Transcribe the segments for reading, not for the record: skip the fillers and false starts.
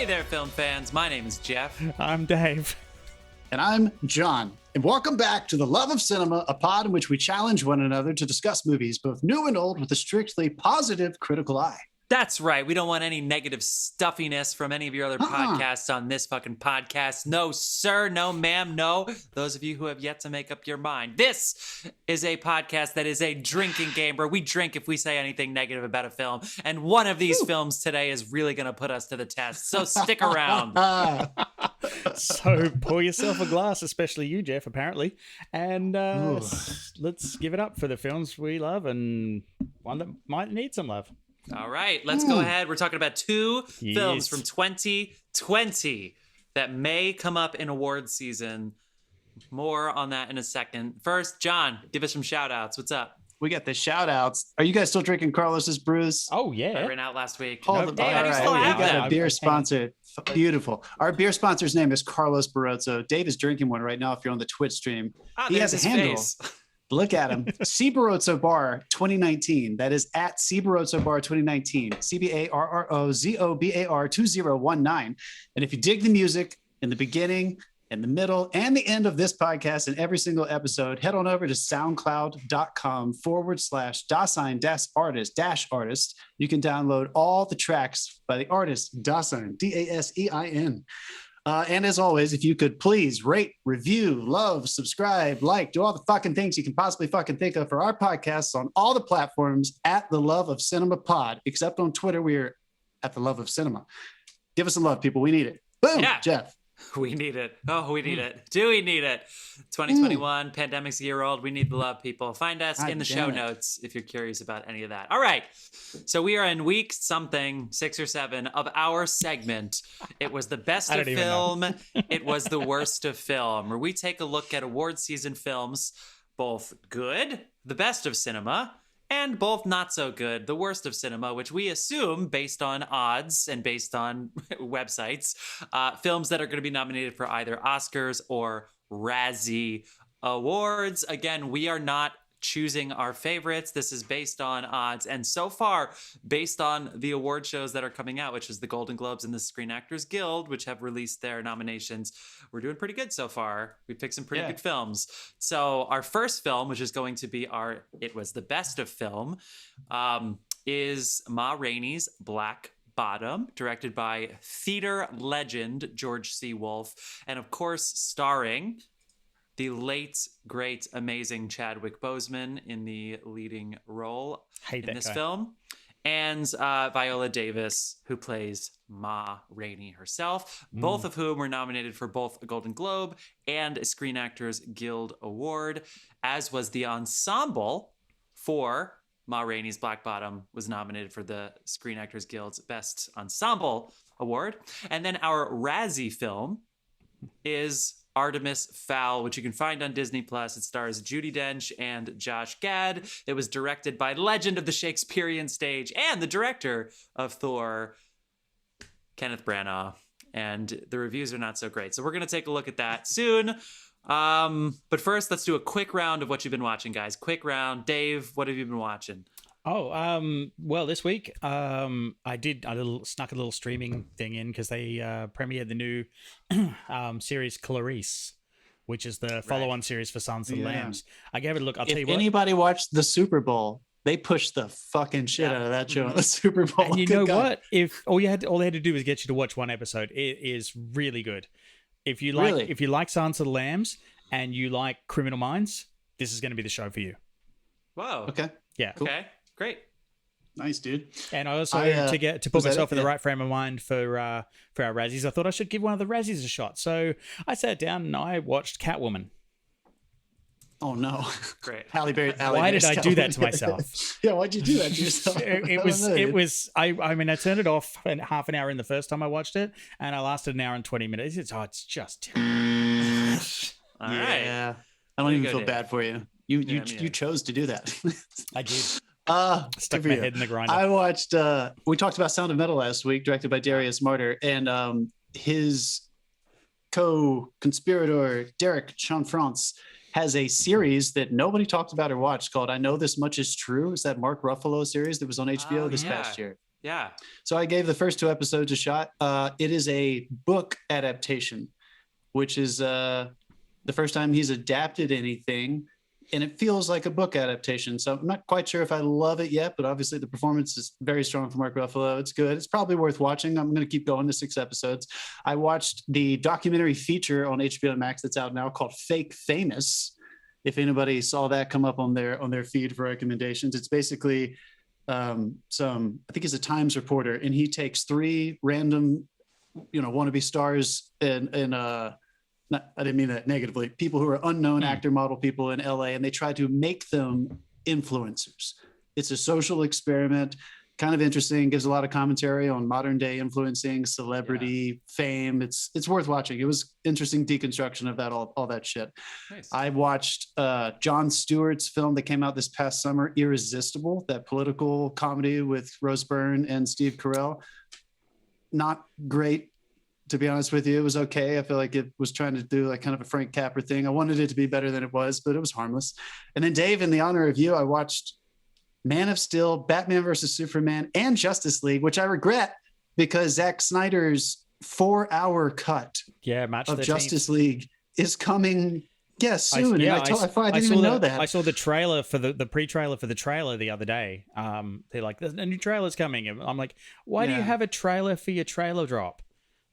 Hey there, film fans. My name is Jeff. I'm Dave. And I'm John. And welcome back to The Love of Cinema, a pod in which we challenge one another to discuss movies, both new and old, with a strictly positive, critical eye. That's right. We don't want any negative stuffiness from any of your other podcasts on this fucking podcast. No, sir. No, ma'am. No. Those of you who have yet to make up your mind. This is a podcast that is a drinking game where we drink if we say anything negative about a film. And one of these films today is really going to put us to the test. So stick around. So pour yourself a glass, especially you, Jeff, apparently. And let's give it up for the films we love and one that might need some love. All right, let's go ahead. We're talking about two films from 2020 that may come up in awards season. More on that in a second. First, John, give us some shout outs. What's up? We got the shout outs. Are you guys still drinking Carlos's brews? Oh, yeah. I ran out last week. All right. We got a beer sponsor. Beautiful. Our beer sponsor's name is Carlos Barroso. Dave is drinking one right now if you're on the Twitch stream. He has a handle. Face. Look at him. C. Barroso Bar 2019. That is at C. Barroso Bar 2019. CBARROZOBAR 2019. And if you dig the music in the beginning, in the middle, and the end of this podcast and every single episode, head on over to soundcloud.com/Dasein-artist. You can download all the tracks by the artist Dasein, Dasein. And as always, if you could please rate, review, love, subscribe, like, do all the fucking things you can possibly fucking think of for our podcasts on all the platforms at The Love of Cinema Pod, except on Twitter, we're at The Love of Cinema. Give us some love, people. We need it. Boom, yeah. Jeff. We need it. Oh, we need it. Do we need it? 2021, pandemic's a year old. We need the love, people. Find us in the show notes if you're curious about any of that. All right. So we are in week something, 6 or 7 of our segment. It was the best of film. It was the worst of film, where we take a look at award season films, both good, the best of cinema, and both not so good, the worst of cinema, which we assume, based on odds and based on websites, films that are going to be nominated for either Oscars or Razzie awards. Again, we are not choosing our favorites. This is based on odds. And so far, based on the award shows that are coming out, which is the Golden Globes and the Screen Actors Guild, which have released their nominations, we're doing pretty good so far. We picked some pretty good films. So our first film, which is going to be it was the best of film, is Ma Rainey's Black Bottom, directed by theater legend George C. Wolfe, and of course starring the late, great, amazing Chadwick Boseman in the leading role in this film. And Viola Davis, who plays Ma Rainey herself, both of whom were nominated for both a Golden Globe and a Screen Actors Guild Award, as was the ensemble for Ma Rainey's Black Bottom was nominated for the Screen Actors Guild's Best Ensemble Award. And then our Razzie film is Artemis Fowl, which you can find on Disney Plus. It stars Judy Dench and Josh Gad. It was directed by legend of the Shakespearean stage and the director of Thor, Kenneth Branagh. And the reviews are not so great. So we're going to take a look at that soon. But first, let's do a quick round of what you've been watching, guys. Quick round. Dave, what have you been watching? Well, this week, I snuck a little streaming thing in because they premiered the new series Clarice, which is the follow-on series for Sons of the Lambs. I gave it a look. I'll tell you what. If anybody watched the Super Bowl, they pushed the fucking shit out of that show on the Super Bowl. And you know what? If all they had to do was get you to watch one episode, it is really good. If you like Sons of the Lambs and you like Criminal Minds, this is going to be the show for you. Whoa. Okay. Yeah. Cool. Okay. Great. Nice, dude. And I also to put myself in the right frame of mind for our Razzies, I thought I should give one of the Razzies a shot. So I sat down and I watched Catwoman. Oh no! Great. Halle Berry. Why did I do that to myself? Yeah, why'd you do that to yourself? It was. I mean, I turned it off half an hour in the first time I watched it, and I lasted an hour and 20 minutes. It's just. All right. Yeah. I don't even feel bad for you. You chose to do that. I did. Stuck my head in the grinder. I watched. We talked about Sound of Metal last week, directed by Darius Martyr, and his co-conspirator Derek Chanfrance has a series that nobody talked about or watched called "I Know This Much Is True." It's that Mark Ruffalo series that was on HBO this past year. Yeah. So I gave the first 2 episodes a shot. It is a book adaptation, which is the first time he's adapted anything, and it feels like a book adaptation. So I'm not quite sure if I love it yet, but obviously the performance is very strong from Mark Ruffalo. It's good. It's probably worth watching. I'm going to keep going to 6 episodes. I watched the documentary feature on HBO Max that's out now called Fake Famous. If anybody saw that come up on their feed for recommendations, it's basically I think he's a Times reporter, and he takes 3 random, wannabe stars and I didn't mean that negatively, people who are unknown actor model people in LA, and they try to make them influencers. It's a social experiment, kind of interesting, gives a lot of commentary on modern day influencing, celebrity, fame. It's worth watching. It was interesting deconstruction of that, all that shit. Nice. I watched Jon Stewart's film that came out this past summer, Irresistible, that political comedy with Rose Byrne and Steve Carell. Not great, to be honest with you. It was okay. I feel like it was trying to do like kind of a Frank Capra thing. I wanted it to be better than it was, but it was harmless. And then Dave, in the honor of you, I watched Man of Steel, Batman versus Superman, and Justice League, which I regret because Zack Snyder's 4-hour cut of Justice League is coming soon. I didn't even know that. I saw the trailer for the pre-trailer for the trailer the other day. They're like, a new trailer's coming. And I'm like, why do you have a trailer for your trailer drop?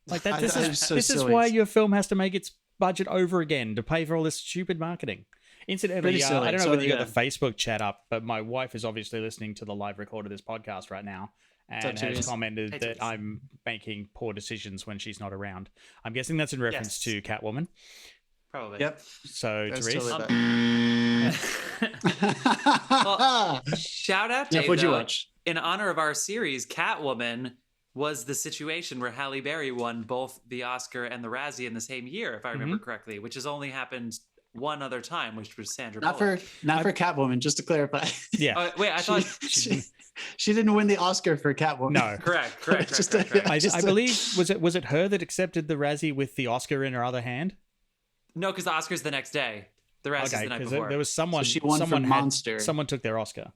Like that. This is why your film has to make its budget over again to pay for all this stupid marketing. Incidentally, I don't know whether you got the Facebook chat up, but my wife is obviously listening to the live record of this podcast right now and has commented that I'm making poor decisions when she's not around. I'm guessing that's in reference to Catwoman. Probably. Yep. So, Therese. Well, shout out, Dave. What'd you watch? In honor of our series, Catwoman was the situation where Halle Berry won both the Oscar and the Razzie in the same year, if I remember correctly, which has only happened one other time, which was Sandra Bullock. Not for Catwoman, just to clarify. Yeah. Wait, I thought she didn't win the Oscar for Catwoman. No. Correct. I believe was it her that accepted the Razzie with the Oscar in her other hand? No, because the Oscar's the next day. The Razzie's the night before. There was someone. So she won for Monster. Someone took their Oscar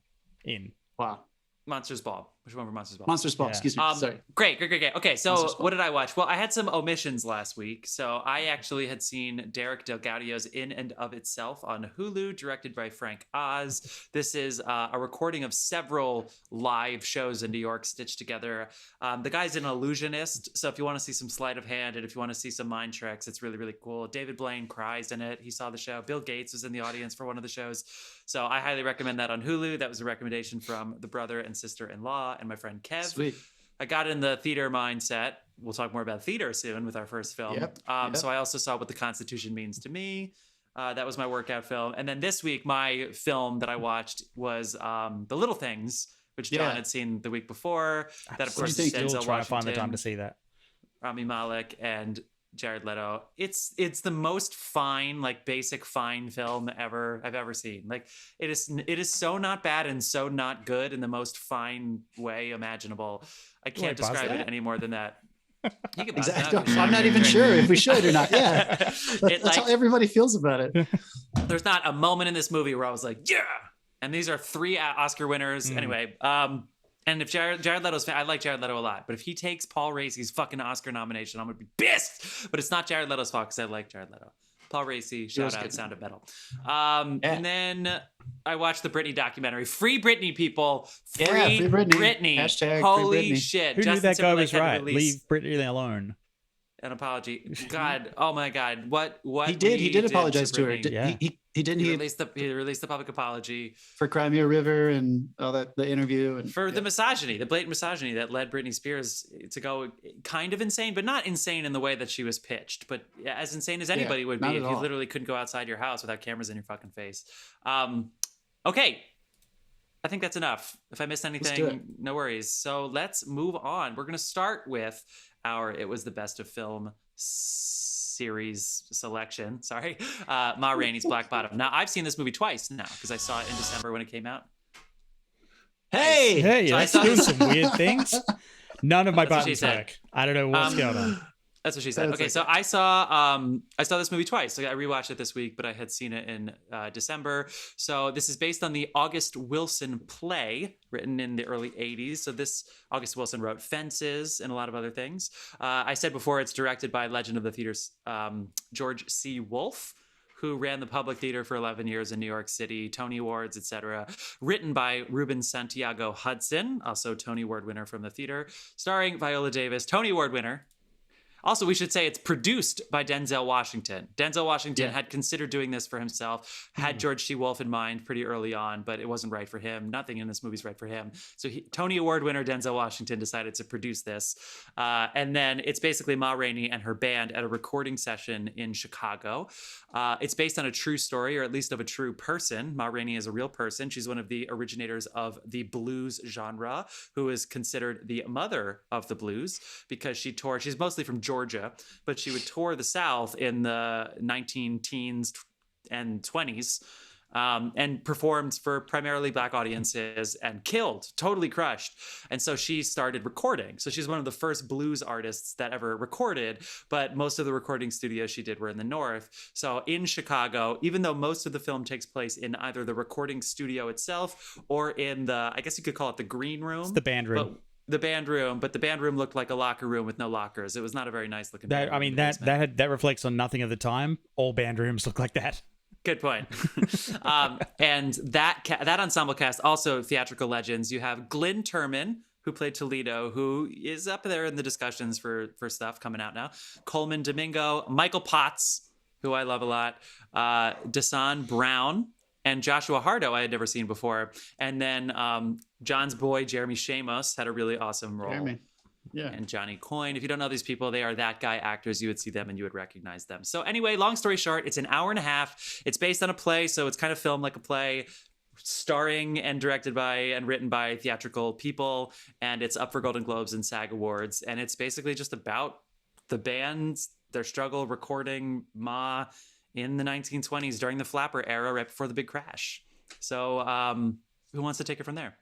in. Wow. Monsters Ball. Which one for Monsters Ball? Monsters Ball, excuse me. Sorry. Great. Okay, so what did I watch? Well, I had some omissions last week. So I actually had seen Derek DelGaudio's In and of Itself on Hulu, directed by Frank Oz. This is a recording of several live shows in New York stitched together. The guy's an illusionist, so if you want to see some sleight of hand and if you want to see some mind tricks, it's really, really cool. David Blaine cries in it. He saw the show. Bill Gates was in the audience for one of the shows. So I highly recommend that on Hulu. That was a recommendation from the brother and sister-in-law and my friend Kev. Sweet. I got in the theater mindset. We'll talk more about theater soon with our first film. Yep. So I also saw What the Constitution Means to Me. That was my workout film. And then this week, my film that I watched was The Little Things, which John had seen the week before. That, of course, is Denzel Washington, trying to find the time to see that. Rami Malek, and Jared Leto. It's the most fine, like basic fine film I've ever seen. Like it is so not bad and so not good in the most fine way imaginable. I can't describe it any more than that. You can exactly. I'm not even sure if we should or not. Yeah, that's how everybody feels about it. There's not a moment in this movie where I was like, yeah. And these are 3 Oscar winners. Anyway, and if Jared Leto's I like Jared Leto a lot, but if he takes Paul Racy's fucking Oscar nomination, I'm gonna be pissed. But it's not Jared Leto's fault because I like Jared Leto. Paul Racy, shout out, Sound of Metal. And then I watched the Britney documentary. Free Britney, people. Free Britney. Hashtag Holy free Britney. shit. Who Justin knew that guy was Timberlake right? Leave Britney alone. An apology. God, oh my God. What he did apologize to her. Yeah. He didn't. He released the public apology for Crimea River and all that, the interview, and for the misogyny, the blatant misogyny that led Britney Spears to go kind of insane, but not insane in the way that she was pitched, but as insane as anybody would be if you literally couldn't go outside your house without cameras in your fucking face. Okay. I think that's enough. If I missed anything, no worries. So let's move on. We're going to start with our It Was the Best of Film series selection. Sorry. Ma Rainey's Black Bottom. Now, I've seen this movie twice now because I saw it in December when it came out. Hey, that's doing some weird things. None of my buttons work. I don't know what's going on. That's what she said. That's Okay, so I saw this movie twice. Like, I rewatched it this week, but I had seen it in December. So this is based on the August Wilson play written in the early 80s. So this August Wilson wrote Fences and a lot of other things. I said before it's directed by legend of the theater's George C. Wolfe, who ran the Public Theater for 11 years in New York City, Tony Awards, etc. Written by Ruben Santiago Hudson, also Tony Award winner from the theater. Starring Viola Davis, Tony Award winner. Also, we should say it's produced by Denzel Washington. Denzel Washington had considered doing this for himself, had George C. Wolfe in mind pretty early on, but it wasn't right for him. Nothing in this movie is right for him. So Tony Award winner Denzel Washington decided to produce this. And then it's basically Ma Rainey and her band at a recording session in Chicago. It's based on a true story, or at least of a true person. Ma Rainey is a real person. She's one of the originators of the blues genre, who is considered the mother of the blues because she's mostly from Georgia, but she would tour the South in the 19 teens and 20s and performed for primarily Black audiences and totally crushed. And so she started recording. So she's one of the first blues artists that ever recorded, but most of the recording studios she did were in the North. So in Chicago, even though most of the film takes place in either the recording studio itself or in I guess you could call it the green room. It's the band room. But the band room looked like a locker room with no lockers. It was not a very nice looking. That reflects on nothing of the time. All band rooms look like that. Good point. And that ensemble cast, also theatrical legends. You have Glynn Turman, who played Toledo, who is up there in the discussions for stuff coming out now. Coleman Domingo, Michael Potts, who I love a lot. Dasan Brown. And Joshua Hardo, I had never seen before. And then John's boy, Jeremy Shamos, had a really awesome role. Jeremy. Yeah. And Johnny Coyne. If you don't know these people, they are that guy actors. You would see them and you would recognize them. So anyway, long story short, it's an hour and a half. It's based on a play, so it's kind of filmed like a play, starring and directed by and written by theatrical people. And it's up for Golden Globes and SAG Awards. And it's basically just about the bands, their struggle recording Ma in the 1920s during the flapper era, right before the big crash. So who wants to take it from there?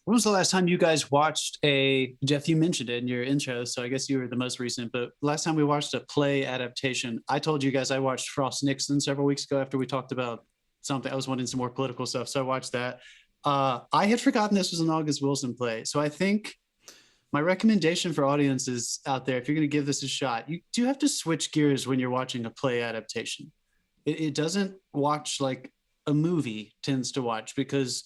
When was the last time you guys watched Jeff, you mentioned it in your intro, so I guess you were the most recent, but last time we watched a play adaptation, I told you guys I watched Frost Nixon several weeks ago after we talked about something. I was wanting some more political stuff, so I watched that. I had forgotten this was an August Wilson play, so I think my recommendation for audiences out there, if you're going to give this a shot, you do have to switch gears when you're watching a play adaptation. It doesn't watch like a movie tends to watch, because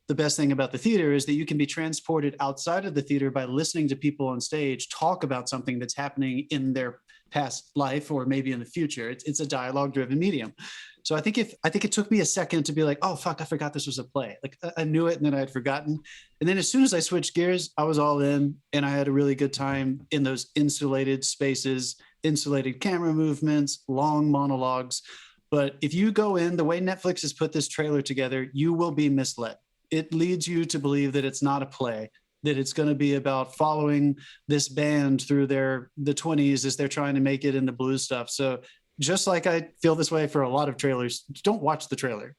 the best thing about the theater is that you can be transported outside of the theater by listening to people on stage talk about something that's happening in their past life or maybe in the future. It's a dialogue-driven medium. So I think it took me a second to be like, oh fuck, I forgot this was a play. Like I knew it and then I had forgotten. And then as soon as I switched gears, I was all in and I had a really good time in those insulated spaces, insulated camera movements, long monologues. But if you go in the way Netflix has put this trailer together, you will be misled. It leads you to believe that it's not a play, that it's going to be about following this band through the 20s as they're trying to make it in the blues stuff. So just like I feel this way for a lot of trailers, don't watch the trailer.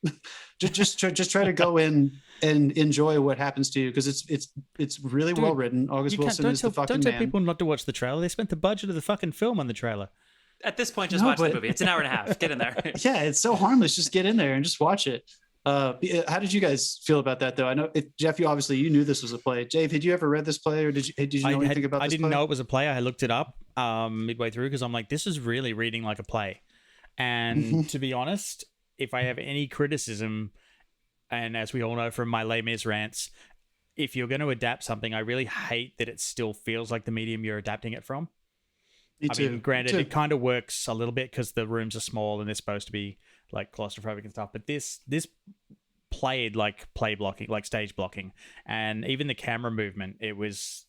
just try to go in and enjoy what happens to you, because it's really well written. August Wilson is the fucking man. Don't tell people not to watch the trailer. They spent the budget of the fucking film on the trailer. At this point, just watch the movie. It's an hour and a half. Get in there. Yeah, it's so harmless. Just get in there and just watch it. How did you guys feel about that, though? I know, Jeff, you knew this was a play. Dave, had you ever read this play, or did you know anything about this play? I didn't know it was a play. I looked it up midway through because I'm like, this is really reading like a play. And to be honest, if I have any criticism, and as we all know from my Les Mis rants, if you're going to adapt something, I really hate that it still feels like the medium you're adapting it from. Me too. I mean, granted, it kind of works a little bit because the rooms are small and they're supposed to be like claustrophobic and stuff, but this played like play blocking, like stage blocking, and even the camera movement, it was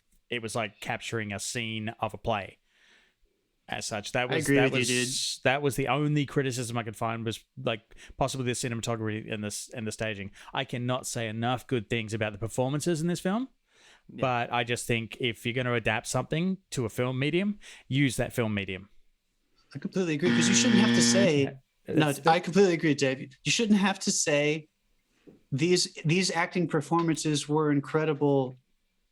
like capturing a scene of a play as such. That was the only criticism I could find, was like possibly the cinematography and the staging. I cannot say enough good things about the performances in this film. Yeah. But I just think if you're going to adapt something to a film medium, use that film medium. I completely agree, because you shouldn't have to say. No, I completely agree, Dave. You shouldn't have to say these acting performances were incredible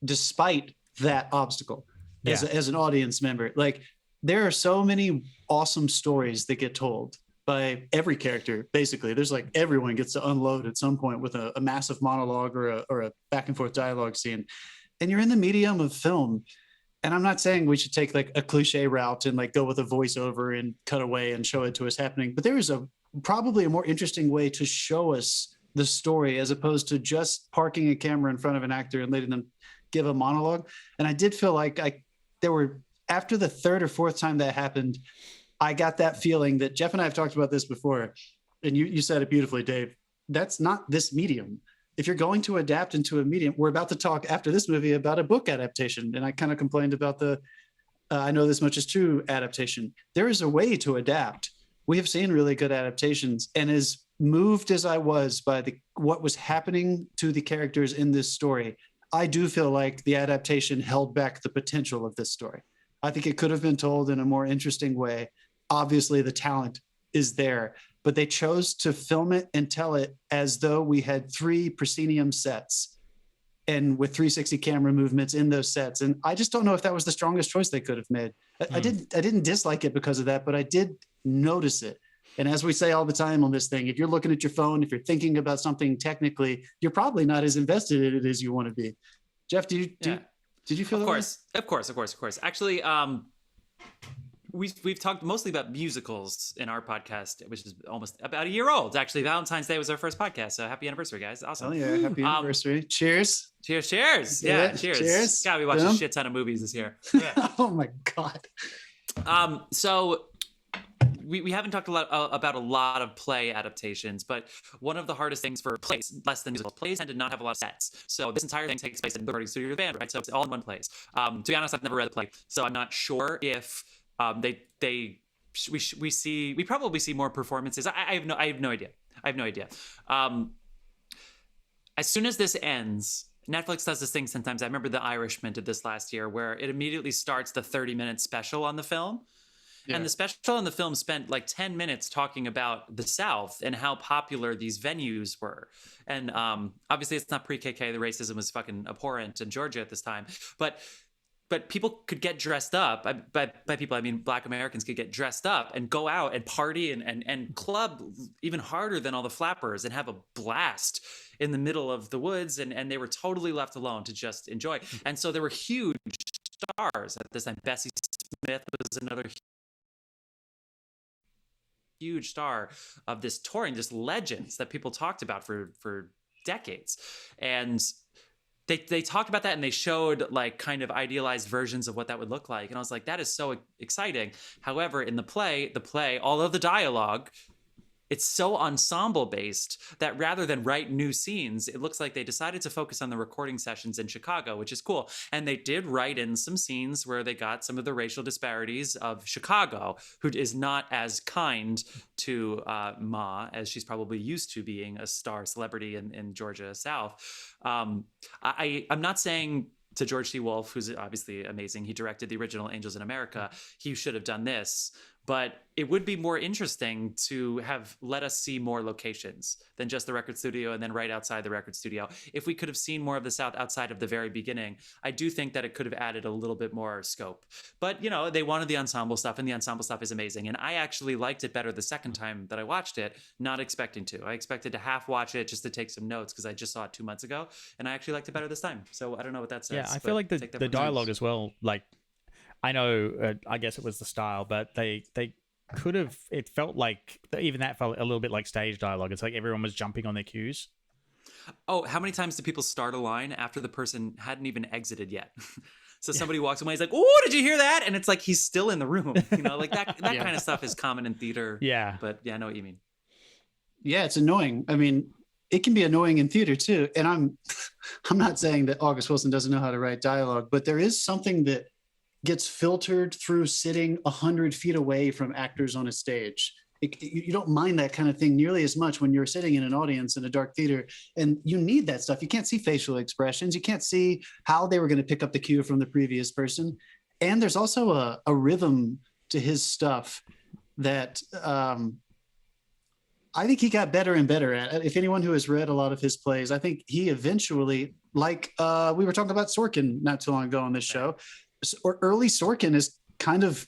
despite that obstacle. as an audience member. Like, there are so many awesome stories that get told by every character. Basically, there's like everyone gets to unload at some point with a massive monologue or a back and forth dialogue scene. And you're in the medium of film. And I'm not saying we should take like a cliche route and like go with a voiceover and cut away and show it to us happening. But there is probably a more interesting way to show us the story as opposed to just parking a camera in front of an actor and letting them give a monologue. And I did feel like after the third or fourth time that happened, I got that feeling that Jeff and I have talked about this before. And you said it beautifully, Dave. That's not this medium. If you're going to adapt into a medium, we're about to talk after this movie about a book adaptation. And I kind of complained about the I Know This Much Is True adaptation. There is a way to adapt. We have seen really good adaptations, and as moved as I was by what was happening to the characters in this story, I do feel like the adaptation held back the potential of this story. I think it could have been told in a more interesting way. Obviously, the talent is there, but they chose to film it and tell it as though we had 3 proscenium sets and with 360 camera movements in those sets. And I just don't know if that was the strongest choice they could have made. I didn't dislike it because of that, but I did notice it. And as we say all the time on this thing, if you're looking at your phone, if you're thinking about something technically, you're probably not as invested in it as you want to be. Jeff, did you feel that way? Of course. Actually, we've talked mostly about musicals in our podcast, which is almost about a year old. Actually, Valentine's Day was our first podcast, so happy anniversary, guys! Awesome. Oh yeah, happy anniversary! Cheers! Cheers! Yeah, cheers! God, we watched a shit ton of movies this year. Yeah. Oh my god. So we haven't talked about a lot of play adaptations, but one of the hardest things for plays, less than musicals, plays tend to not have a lot of sets. So this entire thing takes place in the recording studio of the band, right? So it's all in one place. To be honest, I've never read the play, so I'm not sure if we probably see more performances. I have no idea. As soon as this ends, Netflix does this thing sometimes. I remember The Irishman did this last year, where it immediately starts the 30-minute special on the film. Yeah. And the special on the film spent like 10 minutes talking about the South and how popular these venues were. And obviously it's not pre-KK. The racism was fucking abhorrent in Georgia at this time. But people could get dressed up. By people, I mean Black Americans could get dressed up and go out and party and club even harder than all the flappers and have a blast in the middle of the woods. And they were totally left alone to just enjoy. And so there were huge stars at this time. Bessie Smith was another huge star of this touring, just legends that people talked about for decades. And they talked about that, and they showed like kind of idealized versions of what that would look like. And I was like, that is so exciting. However, in the play, all of the dialogue, it's so ensemble based that rather than write new scenes, it looks like they decided to focus on the recording sessions in Chicago, which is cool. And they did write in some scenes where they got some of the racial disparities of Chicago, who is not as kind to Ma as she's probably used to being a star celebrity in Georgia South. I'm not saying to George C. Wolfe, who's obviously amazing, he directed the original Angels in America, he should have done this. But it would be more interesting to have let us see more locations than just the record studio and then right outside the record studio. If we could have seen more of the South outside of the very beginning, I do think that it could have added a little bit more scope. But, you know, they wanted the ensemble stuff, and the ensemble stuff is amazing. And I actually liked it better the second time that I watched it, not expecting to. I expected to half watch it just to take some notes because I just saw it 2 months ago, and I actually liked it better this time. So I don't know what that says. Yeah, I feel like the dialogue as well, like, I know, I guess it was the style, but they could have, it felt like, even that felt a little bit like stage dialogue. It's like everyone was jumping on their cues. Oh, how many times do people start a line after the person hadn't even exited yet? So somebody walks away, he's like, oh, did you hear that? And it's like, he's still in the room. You know, like that kind of stuff is common in theater. Yeah. But yeah, I know what you mean. Yeah, it's annoying. I mean, it can be annoying in theater too. And I'm not saying that August Wilson doesn't know how to write dialogue, but there is something that gets filtered through sitting 100 feet away from actors on a stage. You don't mind that kind of thing nearly as much when you're sitting in an audience in a dark theater, and you need that stuff. You can't see facial expressions. You can't see how they were going to pick up the cue from the previous person. And there's also a rhythm to his stuff that I think he got better and better at. If anyone who has read a lot of his plays, I think he eventually, like we were talking about Sorkin not too long ago on this show, or early Sorkin is kind of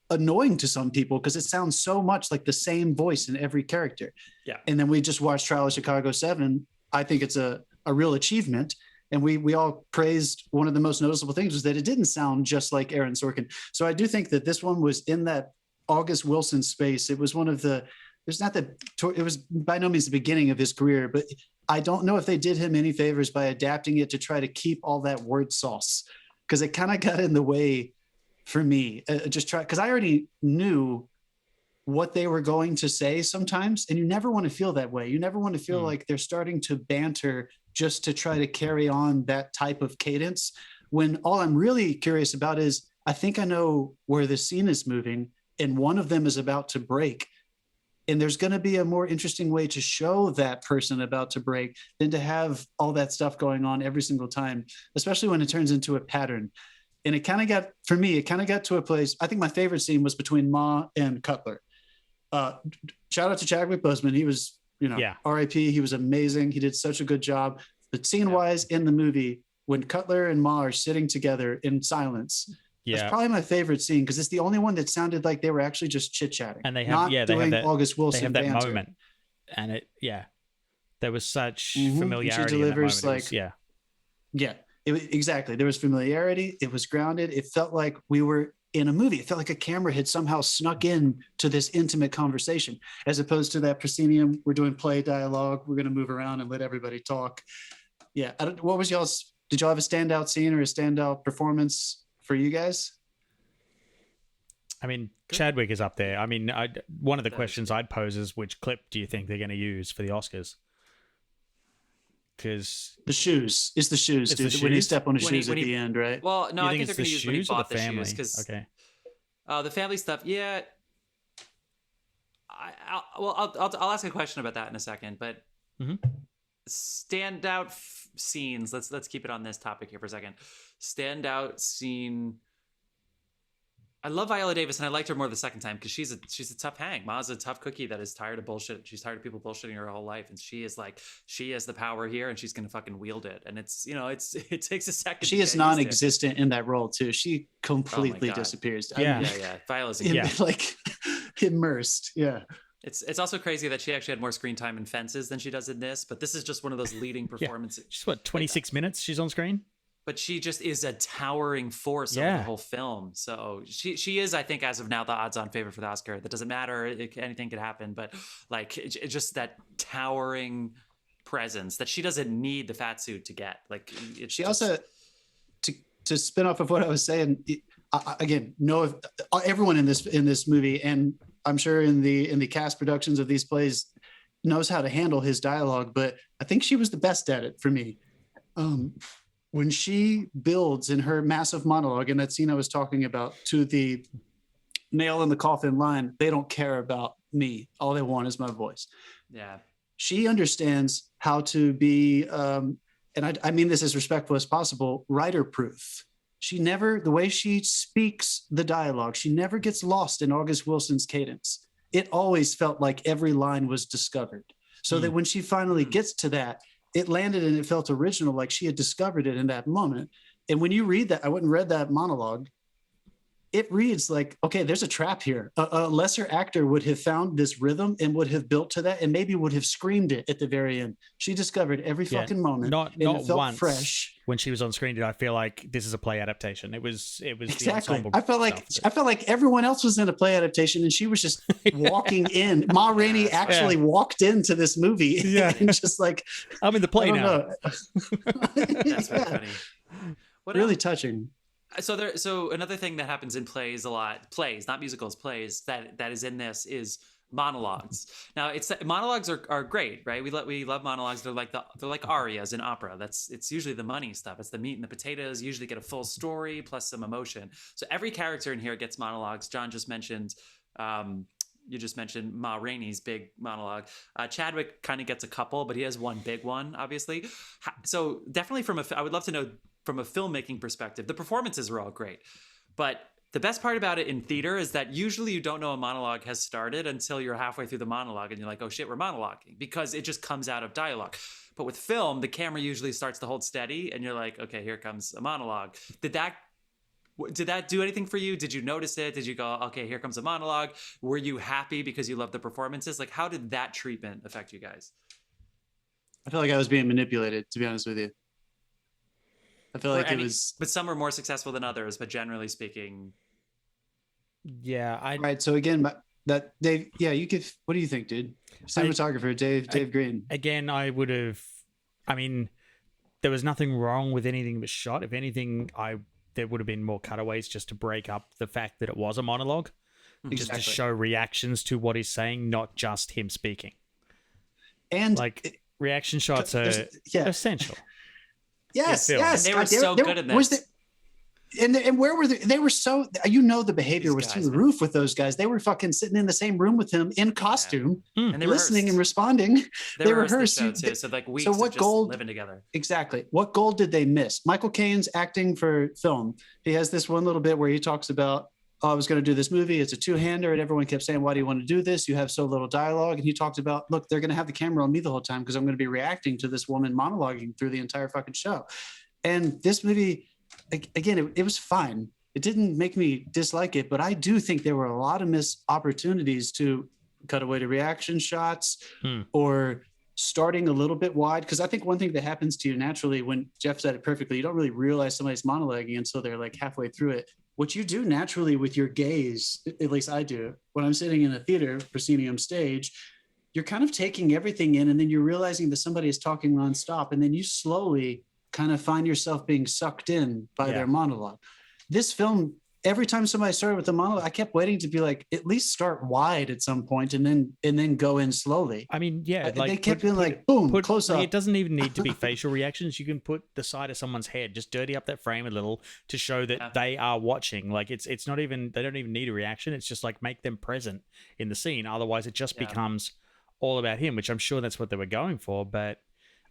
annoying to some people because it sounds so much like the same voice in every character. Yeah. And then we just watched Trial of Chicago 7. I think it's a real achievement. And we all praised one of the most noticeable things was that it didn't sound just like Aaron Sorkin. So I do think that this one was in that August Wilson space. It was one of the, it was by no means the beginning of his career, but I don't know if they did him any favors by adapting it to try to keep all that word sauce, because it kind of got in the way for me. Because I already knew what they were going to say sometimes, and you never want to feel that way. You never want to feel like they're starting to banter just to try to carry on that type of cadence, when all I'm really curious about is, I think I know where the scene is moving, and one of them is about to break. And there's going to be a more interesting way to show that person about to break than to have all that stuff going on every single time, especially when it turns into a pattern. And it kind of got, for me, it kind of got to a place. I think my favorite scene was between Ma and Cutler. Shout out to Chadwick Boseman. He was, RIP. He was amazing. He did such a good job. But scene wise in the movie, when Cutler and Ma are sitting together in silence, that's probably my favorite scene, because it's the only one that sounded like they were actually just chit-chatting. And they have, they have that August Wilson they have that banter. moment. And there was such familiarity. She delivers in that moment. Exactly. There was familiarity. It was grounded. It felt like we were in a movie. It felt like a camera had somehow snuck in to this intimate conversation, as opposed to that proscenium. We're doing play dialogue. We're going to move around and let everybody talk. Yeah. What was y'all's? Did y'all have a standout scene or a standout performance for you guys? I mean, Chadwick is up there. I mean, one of the questions I'd pose is, which clip do you think they're going to use for the Oscars? Because the shoes. It's the shoes, dude. When you step on the shoes at the end, right? Well, no, I think they're going to use when he bought the shoes. Because the family stuff, yeah. I'll ask a question about that in a second, but standout scenes. Let's keep it on this topic here for a second. Standout scene. I love Viola Davis, and I liked her more the second time because she's a tough hang. Ma's a tough cookie that is tired of bullshit. She's tired of people bullshitting her whole life, and she has the power here, and she's gonna fucking wield it. And it takes a second. She is non-existent in that role too. She completely disappears. Yeah. Viola's like immersed. Yeah. It's also crazy that she actually had more screen time in Fences than she does in this, but this is just one of those leading performances. She's 26 minutes she's on screen? But she just is a towering force over the whole film. So she is, I think, as of now, the odds-on favorite for the Oscar. That doesn't matter. Anything could happen. But like, it's just that towering presence that she doesn't need the fat suit to get. Like, also, to spin off of what I was saying, again, everyone in this movie, and I'm sure in the cast productions of these plays, knows how to handle his dialogue. But I think she was the best at it for me. When she builds in her massive monologue in that scene I was talking about to the nail in the coffin line, they don't care about me. All they want is my voice. Yeah. She understands how to be, and I mean this as respectful as possible, writer proof. The way she speaks the dialogue, she never gets lost in August Wilson's cadence. It always felt like every line was discovered. So that when she finally gets to that, it landed and it felt original, like she had discovered it in that moment. And when you read that, I went and read that monologue, it reads like, okay, there's a trap here. A lesser actor would have found this rhythm and would have built to that and maybe would have screamed it at the very end. She discovered every fucking moment. Not it felt once fresh. When she was on screen did I feel like this is a play adaptation. It was exactly. The ensemble I felt like everyone else was in a play adaptation and she was just walking in. Ma Rainey actually walked into this movie and just like, I'm in the play now. That's funny. Really touching. So another thing that happens in plays a lot, not musicals, plays that is in this is monologues. Now monologues are great, right? We love monologues. They're like arias in opera. It's usually the money stuff. It's the meat and the potatoes. You usually get a full story plus some emotion. So every character in here gets monologues. John just mentioned you just mentioned Ma Rainey's big monologue. Chadwick kind of gets a couple, but he has one big one, obviously. So definitely I would love to know from a filmmaking perspective, the performances are all great. But the best part about it in theater is that usually you don't know a monologue has started until you're halfway through the monologue and you're like, oh shit, we're monologuing, because it just comes out of dialogue. But with film, the camera usually starts to hold steady and you're like, okay, here comes a monologue. Did that Did that do anything for you? Did you notice it? Did you go, okay, here comes a monologue? Were you happy because you loved the performances? Like, how did that treatment affect you guys? I feel like I was being manipulated, to be honest with you. I feel like it was. But some were more successful than others, but generally speaking. Yeah. Right. So again, that Dave, yeah, you could. What do you think, dude? Cinematographer Dave Green. Again, I would have. I mean, there was nothing wrong with anything that was shot. If anything, there would have been more cutaways just to break up the fact that it was a monologue, just to show reactions to what he's saying, not just him speaking. And like reaction shots are essential. Yes. And they were so good at this. And where were they were so, the behavior was through the roof with those guys. They were fucking sitting in the same room with him in costume, and they listening and responding. They rehearsed too. So like weeks of just living together. Exactly. What gold did they miss? Michael Caine's acting for film. He has this one little bit where he talks about, I was going to do this movie. It's a two-hander. And everyone kept saying, why do you want to do this? You have so little dialogue. And he talked about, look, they're going to have the camera on me the whole time because I'm going to be reacting to this woman monologuing through the entire fucking show. And this movie, again, it was fine. It didn't make me dislike it, but I do think there were a lot of missed opportunities to cut away to reaction shots or starting a little bit wide. Because I think one thing that happens to you naturally, when Jeff said it perfectly, you don't really realize somebody's monologuing until they're like halfway through it. What you do naturally with your gaze, at least I do, when I'm sitting in a theater, proscenium stage, you're kind of taking everything in, and then you're realizing that somebody is talking nonstop, and then you slowly kind of find yourself being sucked in by their monologue. This film, every time somebody started with the monologue, I kept waiting to be like, at least start wide at some point and then go in slowly. I mean, like they kept being like, boom, close up. It doesn't even need to be facial reactions. You can put the side of someone's head, just dirty up that frame a little to show that they are watching. Like it's not even, they don't even need a reaction. It's just like make them present in the scene. Otherwise it just becomes all about him, which I'm sure that's what they were going for. But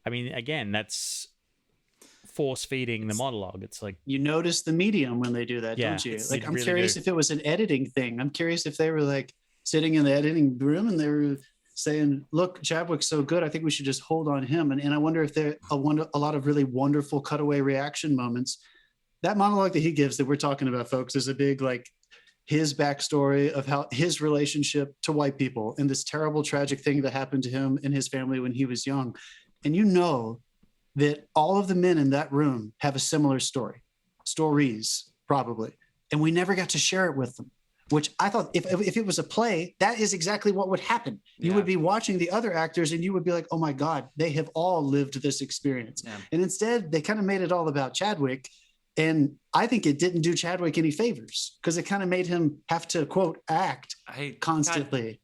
I mean, again, that's force feeding the monologue. It's like, you notice the medium when they do that, don't you? Like, I'm really curious if it was an editing thing. I'm curious if they were like sitting in the editing room and they were saying, look, Chadwick's so good, I think we should just hold on him. And I wonder if there are a lot of really wonderful cutaway reaction moments. That monologue that he gives that we're talking about, folks, is a big, like, his backstory of how his relationship to white people and this terrible, tragic thing that happened to him and his family when he was young. And that all of the men in that room have a similar stories probably, and we never got to share it with them, which I thought if it was a play, that is exactly what would happen. You would be watching the other actors and you would be like, oh my God, they have all lived this experience. And instead they kind of made it all about Chadwick. And I think it didn't do Chadwick any favors because it kind of made him have to, quote, act constantly.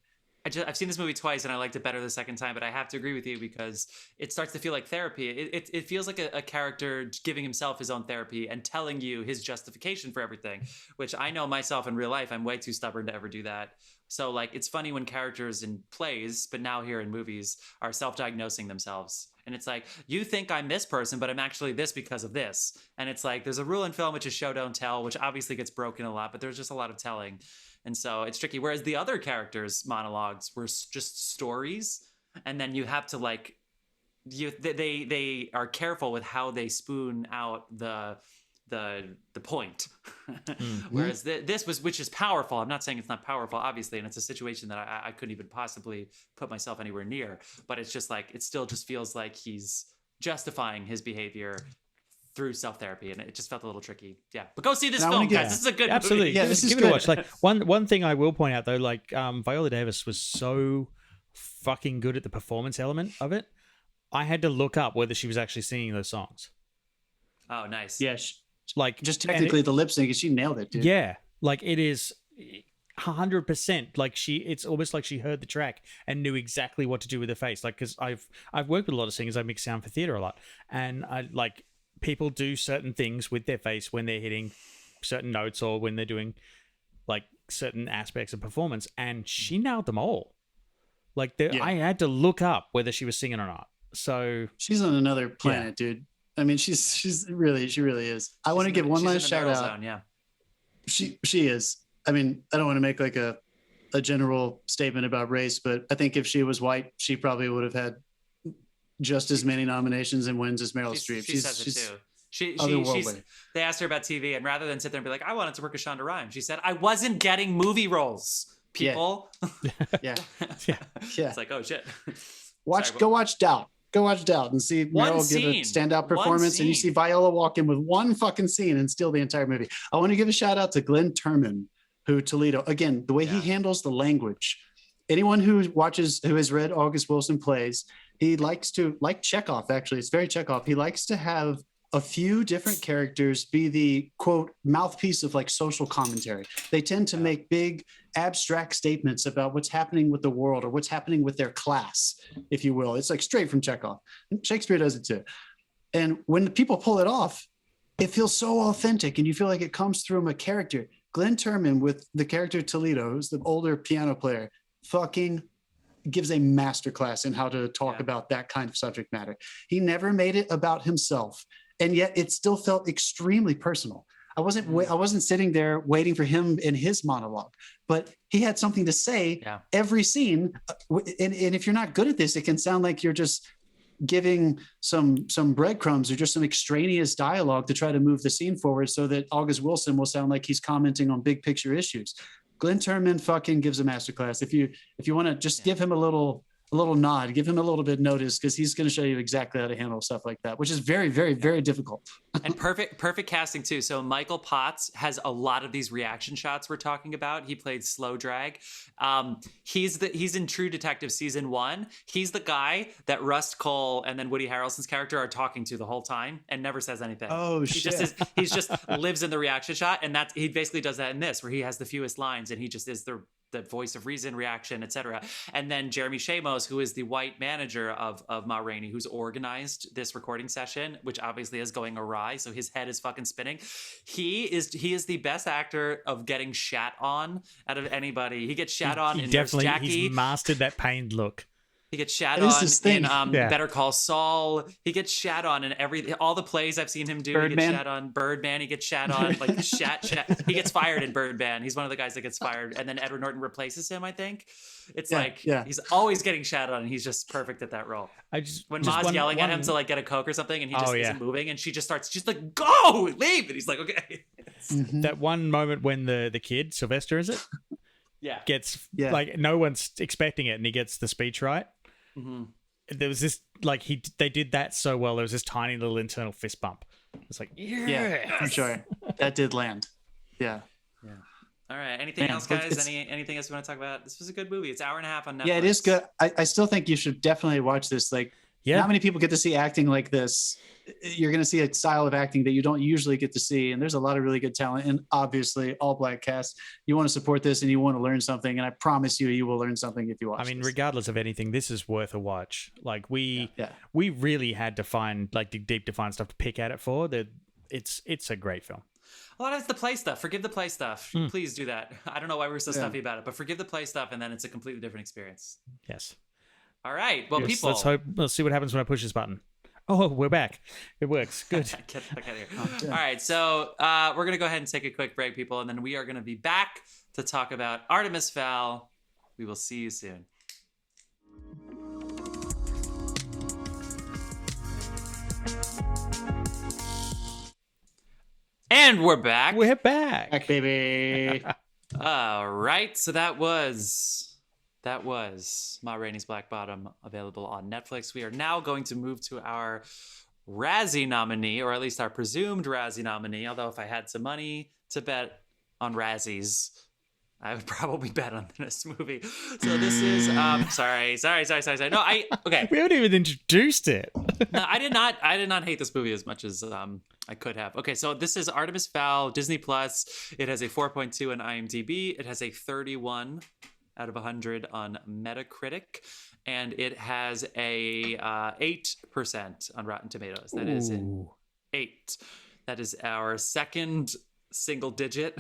I've seen this movie twice and I liked it better the second time, but I have to agree with you because it starts to feel like therapy. It feels like a character giving himself his own therapy and telling you his justification for everything, which I know myself in real life, I'm way too stubborn to ever do that. So like, it's funny when characters in plays, but now here in movies, are self-diagnosing themselves. And it's like, you think I'm this person, but I'm actually this because of this. And it's like, there's a rule in film, which is show, don't tell, which obviously gets broken a lot, but there's just a lot of telling. And so it's tricky. Whereas the other characters' monologues were just stories. And then you have to like, they are careful with how they spoon out the point. Whereas this was, which is powerful. I'm not saying it's not powerful, obviously. And it's a situation that I couldn't even possibly put myself anywhere near. But it's just like, it still just feels like he's justifying his behavior through self-therapy, and it just felt a little tricky. Yeah, but go see this film, guys. This is a good absolutely movie. Yeah, this is give it a watch. Like one thing I will point out though, like Viola Davis was so fucking good at the performance element of it. I had to look up whether she was actually singing those songs. Oh, nice. Yeah, like just technically the lip sync, she nailed it, dude. Yeah, like it is 100%. Like it's almost like she heard the track and knew exactly what to do with her face. Like, because I've worked with a lot of singers. I mix sound for theater a lot, and I like. People do certain things with their face when they're hitting certain notes or when they're doing like certain aspects of performance, and she nailed them all. Like I had to look up whether she was singing or not. So she's on another planet, dude. I mean, she really is. I want to give one last shout out. Zone, yeah. She is. I mean, I don't want to make like a general statement about race, but I think if she was white, she probably would have had just as many nominations and wins as Meryl Streep. She says it too. otherworldly. They asked her about TV, and rather than sit there and be like, I wanted to work with Shonda Rhimes, she said, I wasn't getting movie roles, people. Yeah. It's like, oh shit. Go watch Doubt. Go watch Doubt and see Meryl give a standout performance, and you see Viola walk in with one fucking scene and steal the entire movie. I want to give a shout out to Glenn Turman, who Toledo, again, the way he handles the language. Anyone who has read August Wilson plays, he likes to, like Chekhov, actually, it's very Chekhov. He likes to have a few different characters be the quote mouthpiece of like social commentary. They tend to make big abstract statements about what's happening with the world or what's happening with their class, if you will. It's like straight from Chekhov. Shakespeare does it too. And when the people pull it off, it feels so authentic and you feel like it comes from a character. Glenn Turman with the character Toledo, who's the older piano player, fucking gives a masterclass in how to talk about that kind of subject matter. He never made it about himself. And yet it still felt extremely personal. I wasn't sitting there waiting for him in his monologue, but he had something to say every scene. And if you're not good at this, it can sound like you're just giving some breadcrumbs or just some extraneous dialogue to try to move the scene forward so that August Wilson will sound like he's commenting on big picture issues. Glenn Turman fucking gives a masterclass. If you want to just give him a little nod, give him a little bit of notice, because he's going to show you exactly how to handle stuff like that, which is very, very, very difficult. And perfect casting too. So Michael Potts has a lot of these reaction shots we're talking about. He played Slow Drag. He's in True Detective season 1. He's the guy that Rust Cole and then Woody Harrelson's character are talking to the whole time and never says anything. Oh shit! He just lives in the reaction shot, and he basically does that in this, where he has the fewest lines and he just is the voice of reason, reaction, etc. And then Jeremy Shamos, who is the white manager of Ma Rainey, who's organized this recording session, which obviously is going awry, so his head is fucking spinning. He is the best actor of getting shat on out of anybody. He gets shat on in Nurse Jackie. He's mastered that pained look. He gets shat on in Better Call Saul. He gets shat on in all the plays I've seen him do. Birdman. He gets shat on. Birdman. He gets shat on. Like shat. He gets fired in Birdman. He's one of the guys that gets fired, and then Edward Norton replaces him. I think it's he's always getting shat on, and he's just perfect at that role. When Ma's yelling at him to like get a Coke or something, and he just isn't moving, and she just starts just like go leave, and he's like okay. That one moment when the kid Sylvester, is it? Gets like no one's expecting it, and he gets the speech right. Mm-hmm. There was this they did that so well. There was this tiny little internal fist bump. It's like for sure that did land. Yeah. All right. Anything else, guys? Anything else you want to talk about? This was a good movie. It's an hour and a half on Netflix. Yeah, it is good. I still think you should definitely watch this. Not many people get to see acting like this. You're going to see a style of acting that you don't usually get to see. And there's a lot of really good talent. And obviously, all black cast. You want to support this and you want to learn something. And I promise you will learn something if you watch this. Regardless of anything, this is worth a watch. Like, we really had to find, deep to find stuff to pick at it for. It's a great film. A lot of it's the play stuff. Forgive the play stuff. Please do that. I don't know why we're so stuffy about it, but forgive the play stuff, and then it's a completely different experience. Yes. All right. Well, people. Let's see what happens when I push this button. Oh, we're back. It works. Good. Get the fuck out of here. All right. So we're going to go ahead and take a quick break, people, and then we are going to be back to talk about Artemis Fowl. We will see you soon. And we're back. We're back. Back, baby. All right. So that was Ma Rainey's Black Bottom, available on Netflix. We are now going to move to our Razzie nominee, or at least our presumed Razzie nominee. Although if I had some money to bet on Razzies, I would probably bet on this movie. So this is sorry. No, okay. We haven't even introduced it. No, I did not hate this movie as much as I could have. Okay, so this is Artemis Fowl, Disney Plus. It has a 4.2 on IMDb. It has a 31 out of 100 on Metacritic, and it has a 8% on Rotten Tomatoes. That is an 8. That is our second single-digit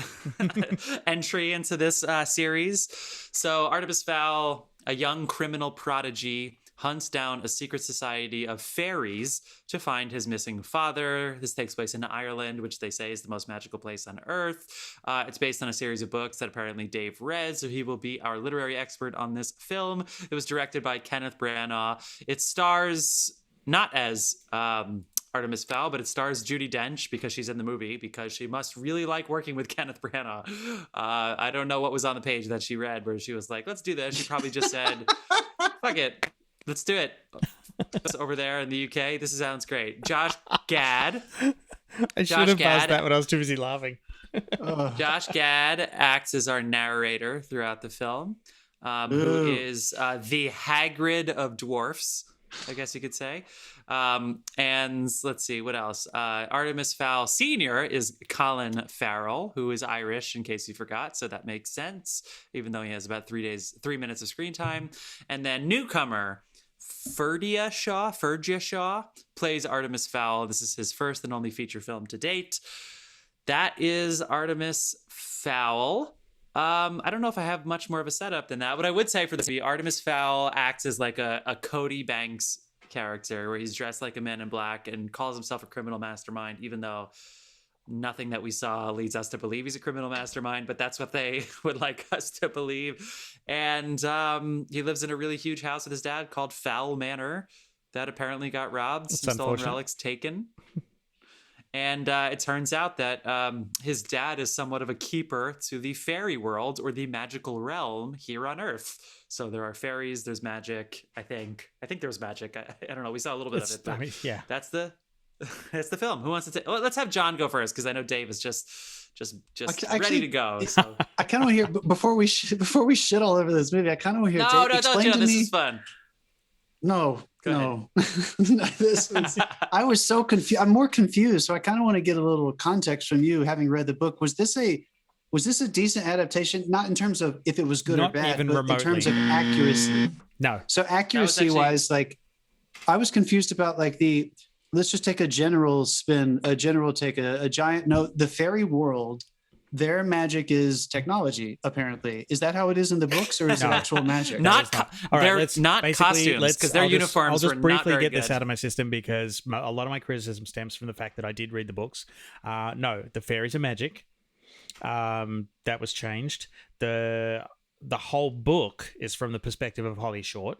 entry into this series. So Artemis Fowl, a young criminal prodigy, hunts down a secret society of fairies to find his missing father. This takes place in Ireland, which they say is the most magical place on Earth. It's based on a series of books that apparently Dave read, so he will be our literary expert on this film. It was directed by Kenneth Branagh. It stars not as Artemis Fowl, but it stars Judy Dench because she's in the movie because she must really like working with Kenneth Branagh. I don't know what was on the page that she read where she was like, let's do this. She probably just said, fuck it. Let's do it. It's over there in the UK. This sounds great. Josh Gad. I should have paused that when I was too busy laughing. Josh Gad acts as our narrator throughout the film, who is the Hagrid of dwarfs, I guess you could say. And let's see, what else? Artemis Fowl Sr. is Colin Farrell, who is Irish, in case you forgot. So that makes sense, even though he has about 3 minutes of screen time. And then newcomer Ferdia Shaw plays Artemis Fowl. This is his first and only feature film to date. That is Artemis Fowl. I don't know if I have much more of a setup than that. What I would say for the movie, Artemis Fowl acts as like a Cody Banks character where he's dressed like a man in black and calls himself a criminal mastermind, even though nothing that we saw leads us to believe he's a criminal mastermind, but that's what they would like us to believe. And he lives in a really huge house with his dad called Fowl Manor that apparently got robbed, some stolen relics taken. And it turns out that his dad is somewhat of a keeper to the fairy world or the magical realm here on Earth. So there are fairies, there's magic. I think there was magic. I don't know. We saw a little bit of it. But yeah. That's the film. Who wants to take? Well, let's have John go first because I know Dave is just ready to go. So I kind of want to hear before we shit all over this movie. I kind of want to hear. No, don't you know, this is fun. No. I was so confused. I'm more confused. So I kind of want to get a little context from you, having read the book. Was this a decent adaptation? Not in terms of if it was good or bad, but remotely. In terms of accuracy. No. So accuracy wise, like I was confused about like let's just take a general spin, a giant note. The fairy world, their magic is technology, apparently. Is that how it is in the books, or is it actual magic? They're not costumes, because their uniforms were not very good. I'll just briefly get this out of my system because a lot of my criticism stems from the fact that I did read the books. No, the fairies are magic. That was changed. The whole book is from the perspective of Holly Short.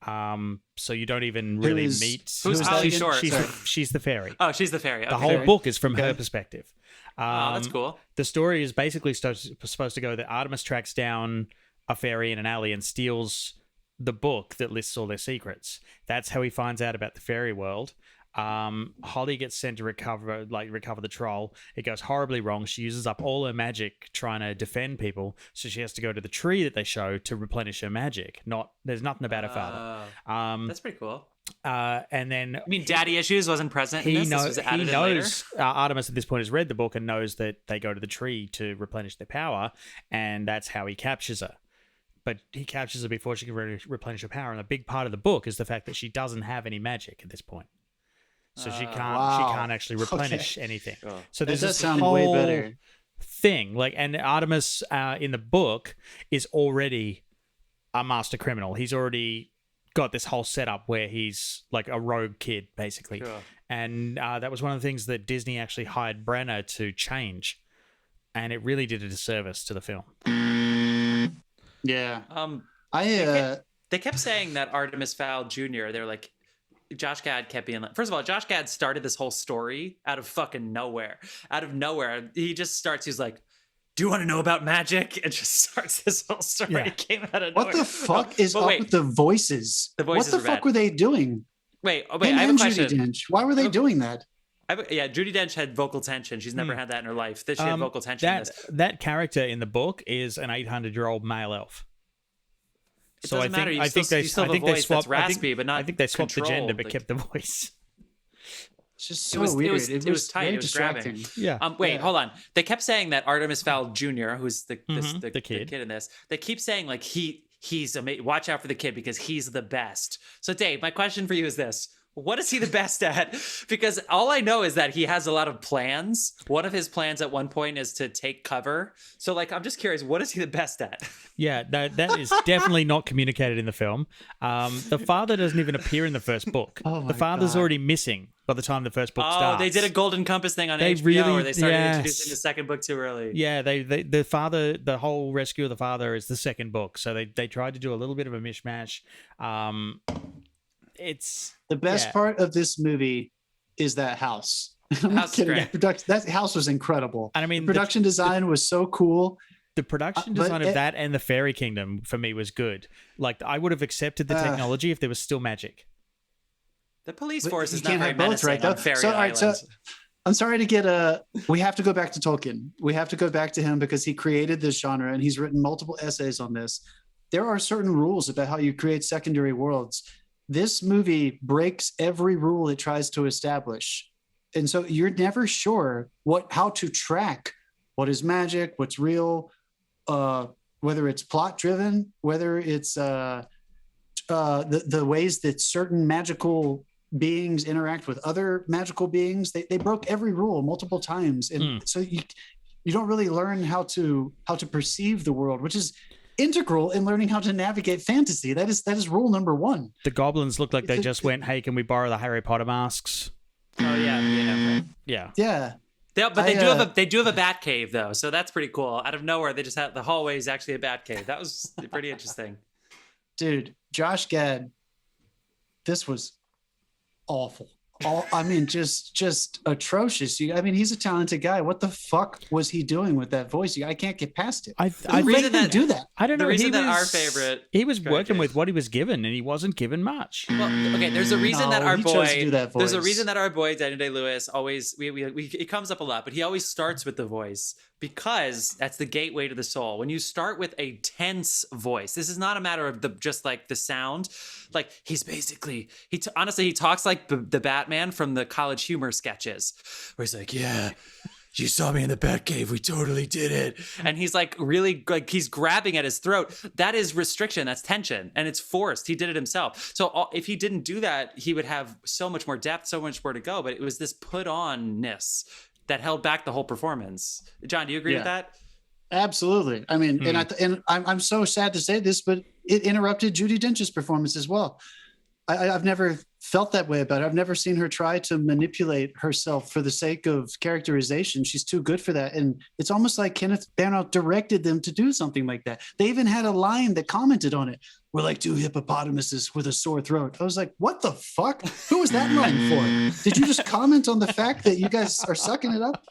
So you don't even really meet. Who's Holly Short? She's the fairy. Oh, she's the fairy. Okay. The whole book is from her perspective. That's cool. The story is basically supposed to go that Artemis tracks down a fairy in an alley and steals the book that lists all their secrets. That's how he finds out about the fairy world. Holly gets sent to recover the troll. It goes horribly wrong. She uses up all her magic trying to defend people, so she has to go to the tree that they show to replenish her magic. There's nothing about her father. That's pretty cool. And then daddy issues wasn't present. He knows. Artemis at this point has read the book and knows that they go to the tree to replenish their power, and that's how he captures her. But he captures her before she can replenish her power. And a big part of the book is the fact that she doesn't have any magic at this point. So she can't actually replenish anything. Oh. So there's this whole way better thing. And Artemis in the book is already a master criminal. He's already got this whole setup where he's like a rogue kid, basically. Sure. And that was one of the things that Disney actually hired Branagh to change. And it really did a disservice to the film. Yeah. They kept saying that Artemis Fowl Jr., they're like, Josh Gad kept being like, first of all, Josh Gad started this whole story out of fucking nowhere. Out of nowhere. He just starts, he's like, do you want to know about magic? And just starts this whole story. Yeah. It came out of nowhere. What the fuck is up with the voices? The voices what the fuck were they doing? Wait, I have a question. Judy Dench. Why were they doing that? Judy Dench had vocal tension. She's never had that in her life. She had vocal tension. That character in the book is an 800-year-old male elf. It doesn't matter. You still have a voice that's raspy, but not. I think they swapped controlled. the gender, but kept the voice. It's just so weird. It was tight. It was grabbing. Yeah. Hold on. They kept saying that Artemis Fowl Jr., who's the kid in this, they keep saying like he's amazing. Watch out for the kid because he's the best. So Dave, my question for you is this. What is he the best at? Because all I know is that he has a lot of plans. One of his plans at one point is to take cover. So, I'm just curious, what is he the best at? Yeah, that is definitely not communicated in the film. The father doesn't even appear in the first book. The father's already missing by the time the first book starts. Oh, they did a Golden Compass thing on HBO where they started introducing the second book too early. Yeah, the whole rescue of the father is the second book. So they tried to do a little bit of a mishmash. It's the best part of this movie is that house. House is great. That house was incredible. And I mean, the production design was so cool. The production design of that and the Fairy Kingdom for me was good. Like, I would have accepted the technology if there was still magic. The police force is you not can't very have both, right? menacing on Fairy Island. So I'm sorry to get we have to go back to Tolkien. We have to go back to him because he created this genre and he's written multiple essays on this. There are certain rules about how you create secondary worlds. This movie breaks every rule it tries to establish. And so you're never sure how to track what is magic, what's real, whether it's plot driven, whether it's the ways that certain magical beings interact with other magical beings. They broke every rule multiple times. And so you don't really learn how to perceive the world, which is integral in learning how to navigate fantasy. That is rule number one. The goblins look like they just went, hey, can we borrow the Harry Potter masks? Oh yeah. Yeah. They do have a bat cave though, so that's pretty cool. Out of nowhere, they just have the hallway is actually a bat cave. That was pretty interesting. Dude, Josh Gad, this was awful. I mean, just atrocious. I mean, he's a talented guy. What the fuck was he doing with that voice? I can't get past it. I do that. I don't know. The reason that our favorite, he was working with what he was given, and he wasn't given much. Well, okay. There's a reason that our boy. There's a reason that our boy Daniel Day-Lewis always it comes up a lot, but he always starts with the voice because that's the gateway to the soul. When you start with a tense voice, this is not a matter of just like the sound. Like he's basically honestly he talks like the Batman from the College Humor sketches, where he's like, yeah. You saw me in the Batcave. We totally did it. And he's like really like he's grabbing at his throat. That is restriction. That's tension. And it's forced. He did it himself. So if he didn't do that, he would have so much more depth, so much more to go. But it was this put on-ness that held back the whole performance. John, do you agree with that? Absolutely. I mean, and I'm so sad to say this, but it interrupted Judy Dench's performance as well. I've never felt that way about her. I've never seen her try to manipulate herself for the sake of characterization. She's too good for that. And it's almost like Kenneth Branagh directed them to do something like that. They even had a line that commented on it. We're like two hippopotamuses with a sore throat. I was like, what the fuck? Who was that line for? Did you just comment on the fact that you guys are sucking it up?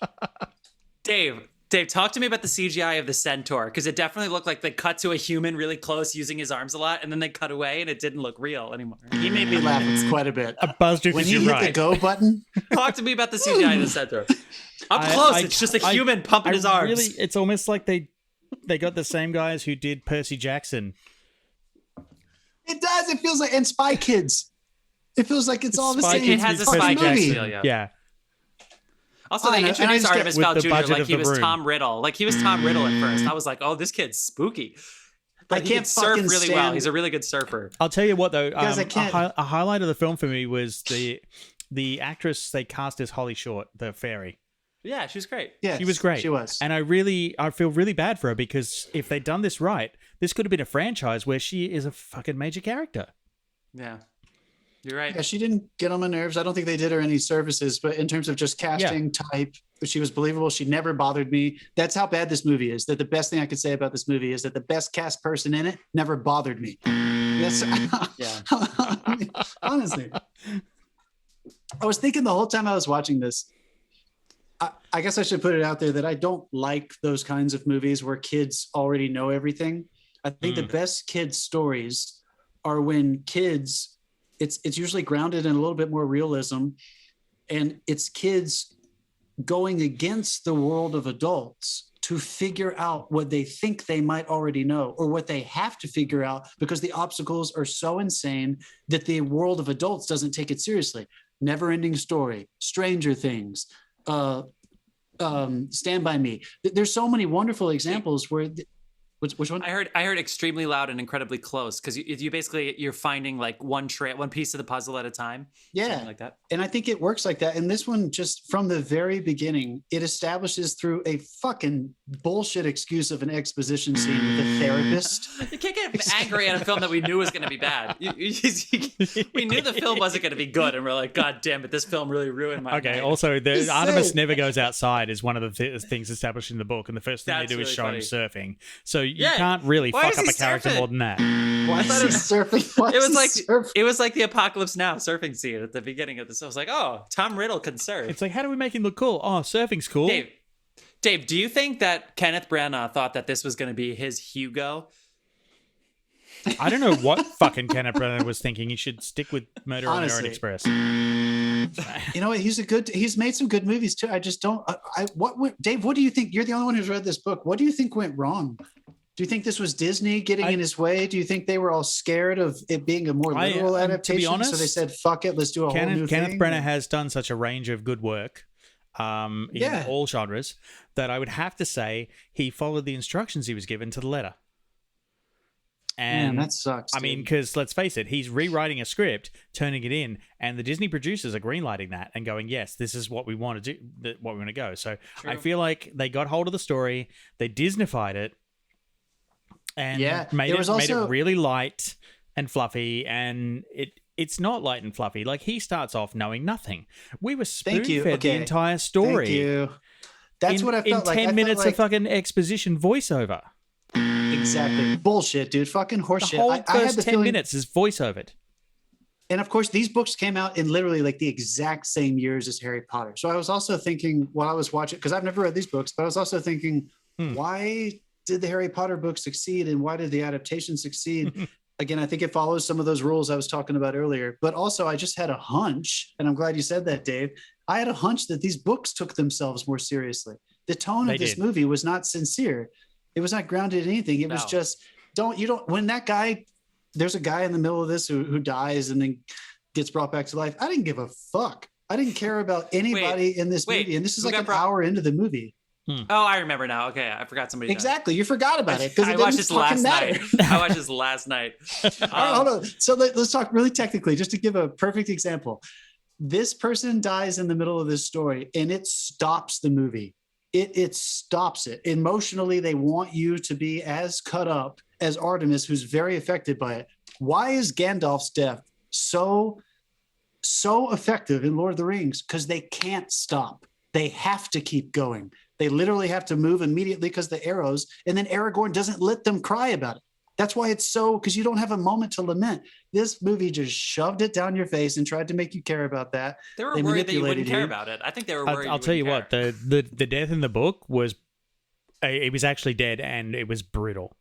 Dave, talk to me about the CGI of the centaur, because it definitely looked like they cut to a human really close using his arms a lot, and then they cut away, and it didn't look real anymore. He made me laugh quite a bit. I buzzed you when because he you're hit the go button. Talk to me about the CGI of the centaur. Up close, it's just a human pumping his arms. Really, it's almost like they got the same guys who did Percy Jackson. It does. It feels like, and Spy Kids. It feels like it's all the same. It has a Spy Kids feel, yeah. Also, they introduced Artemis Fowl Jr. like he was room. Tom Riddle. Like he was Tom Riddle at first. I was like, oh, this kid's spooky. But he can surf really well. He's a really good surfer. I'll tell you what, though. A highlight of the film for me was the actress they cast as Holly Short, the fairy. Yeah, she was great. Yeah, she was great. She was. And I feel really bad for her because if they'd done this right, this could have been a franchise where she is a fucking major character. Yeah. You're right. Yeah, she didn't get on my nerves. I don't think they did her any services, but in terms of just casting type, she was believable. She never bothered me. That's how bad this movie is. That the best thing I could say about this movie is that the best cast person in it never bothered me. Yes. Yeah. I mean, honestly, I was thinking the whole time I was watching this, I guess I should put it out there that I don't like those kinds of movies where kids already know everything. I think the best kids stories are when kids, it's usually grounded in a little bit more realism, and it's kids going against the world of adults to figure out what they think they might already know or what they have to figure out because the obstacles are so insane that the world of adults doesn't take it seriously. Never Ending Story, Stranger Things, Stand By Me. There's so many wonderful examples where which one? I heard extremely loud and incredibly close, because you basically you're finding like one piece of the puzzle at a time. Yeah, something like that. And I think it works like that. And this one, just from the very beginning, it establishes through a fucking bullshit excuse of an exposition scene with a therapist. You can't get angry at a film that we knew was going to be bad. We knew the film wasn't going to be good, and we're like, God damn it, this film really ruined my night. Also, Artemis never goes outside is one of the things established in the book, and the first thing they do is show him surfing. So you can't really Why fuck does up he a character surf it? more than that. Why is he surfing? Why It is was he like surfing? it was like the Apocalypse Now surfing scene at the beginning of this. I was like, oh, Tom Riddle can surf. It's like, how do we make him look cool? Oh, surfing's cool. Dave, do you think that Kenneth Branagh thought that this was going to be his Hugo? I don't know what fucking Kenneth Branagh was thinking. He should stick with Murder on the Orient Express. You know what? He's made some good movies too. I just don't. Dave? What do you think? You're the only one who's read this book. What do you think went wrong? Do you think this was Disney getting in his way? Do you think they were all scared of it being a more literal adaptation? To be honest, so they said, "Fuck it, let's do a whole new thing." Kenneth Branagh has done such a range of good work in all genres that I would have to say he followed the instructions he was given to the letter. And man, that sucks. I mean, because let's face it, he's rewriting a script, turning it in, and the Disney producers are greenlighting that and going, "Yes, this is what we want to do, what we want to go." So True. I feel like they got hold of the story, they Disneyfied it, and made it really light and fluffy. And it's not light and fluffy. Like, he starts off knowing nothing. We were spoon-fed the entire story. Thank you. That's what I felt like. In 10 minutes of fucking exposition voiceover. Exactly. Bullshit, dude. Fucking horseshit. The whole I had first the 10 feeling, minutes is voiceovered. and of course, these books came out in literally like the exact same years as Harry Potter. So I was also thinking while I was watching, because I've never read these books, but I was also thinking, why did the Harry Potter book succeed and why did the adaptation succeed? Again, I think it follows some of those rules I was talking about earlier. But also, I just had a hunch, and I'm glad you said that, Dave. I had a hunch that these books took themselves more seriously. The tone of this movie was not sincere. It was not grounded in anything. It was just, when that guy, there's a guy in the middle of this who dies and then gets brought back to life. I didn't give a fuck. I didn't care about anybody in this movie. And this is like an hour into the movie. Oh, I remember now. Okay, I forgot somebody. Exactly. You forgot about it because I watched this last night. I watched this last night. All right, hold on. So let's talk really technically, just to give a perfect example. This person dies in the middle of this story and it stops the movie. It stops it. Emotionally, they want you to be as cut up as Artemis, who's very affected by it. Why is Gandalf's death so effective in Lord of the Rings? Because they can't stop. They have to keep going. They literally have to move immediately because the arrows, and then Aragorn doesn't let them cry about it. That's why it's so, because you don't have a moment to lament. This movie just shoved it down your face and tried to make you care about that. They were worried that you wouldn't care about it. I think they were worried. I'll tell you what, the death in the book was, it was actually dead and it was brutal.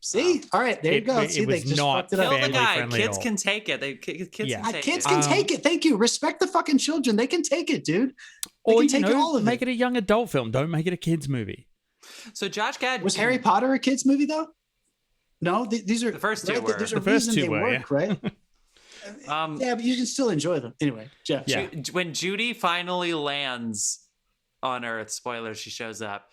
See, all right, there you go. See, they just fucked it up. Kill the guy. Kids can take it. Kids can take it. Thank you. Respect the fucking children. They can take it, dude. They or can take all of it. Make it a young adult film. Don't make it a kids movie. So Josh Gad was Harry Potter a kids movie though? No, these are the first two. Were. There's a reason they work, right? Yeah, but you can still enjoy them anyway. Jeff, when Judy finally lands on Earth, spoilers, she shows up.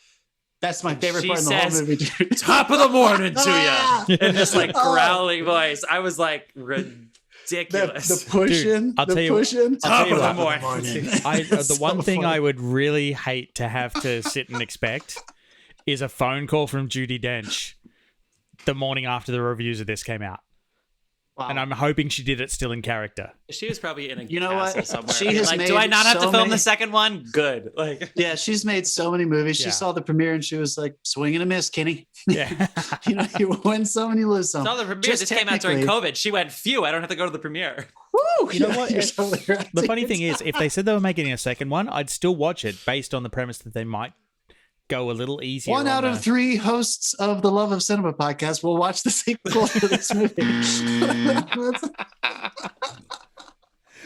That's my favorite part in the whole movie. Dude. Top of the morning to you, in this like growling voice. I was like ridiculous. The pushing. Dude, I'll tell you what. Top of the morning. The one thing I would really hate to have to sit and expect is a phone call from Judy Dench the morning after the reviews of this came out. Wow. And I'm hoping she did it still in character. She was probably in a castle somewhere. She has like, made do I not have to film many... the second one? Good. Like, yeah, she's made so many movies. She saw the premiere and she was like, swing and a miss, Kenny. Yeah. You win some and you lose some. Saw the premiere. This came out during COVID. She went, phew, I don't have to go to the premiere. Woo! You know what? The funny thing is, if they said they were making a second one, I'd still watch it based on the premise that they might go a little easier. One out of 3 hosts of the Love of Cinema podcast will watch the sequel to this movie.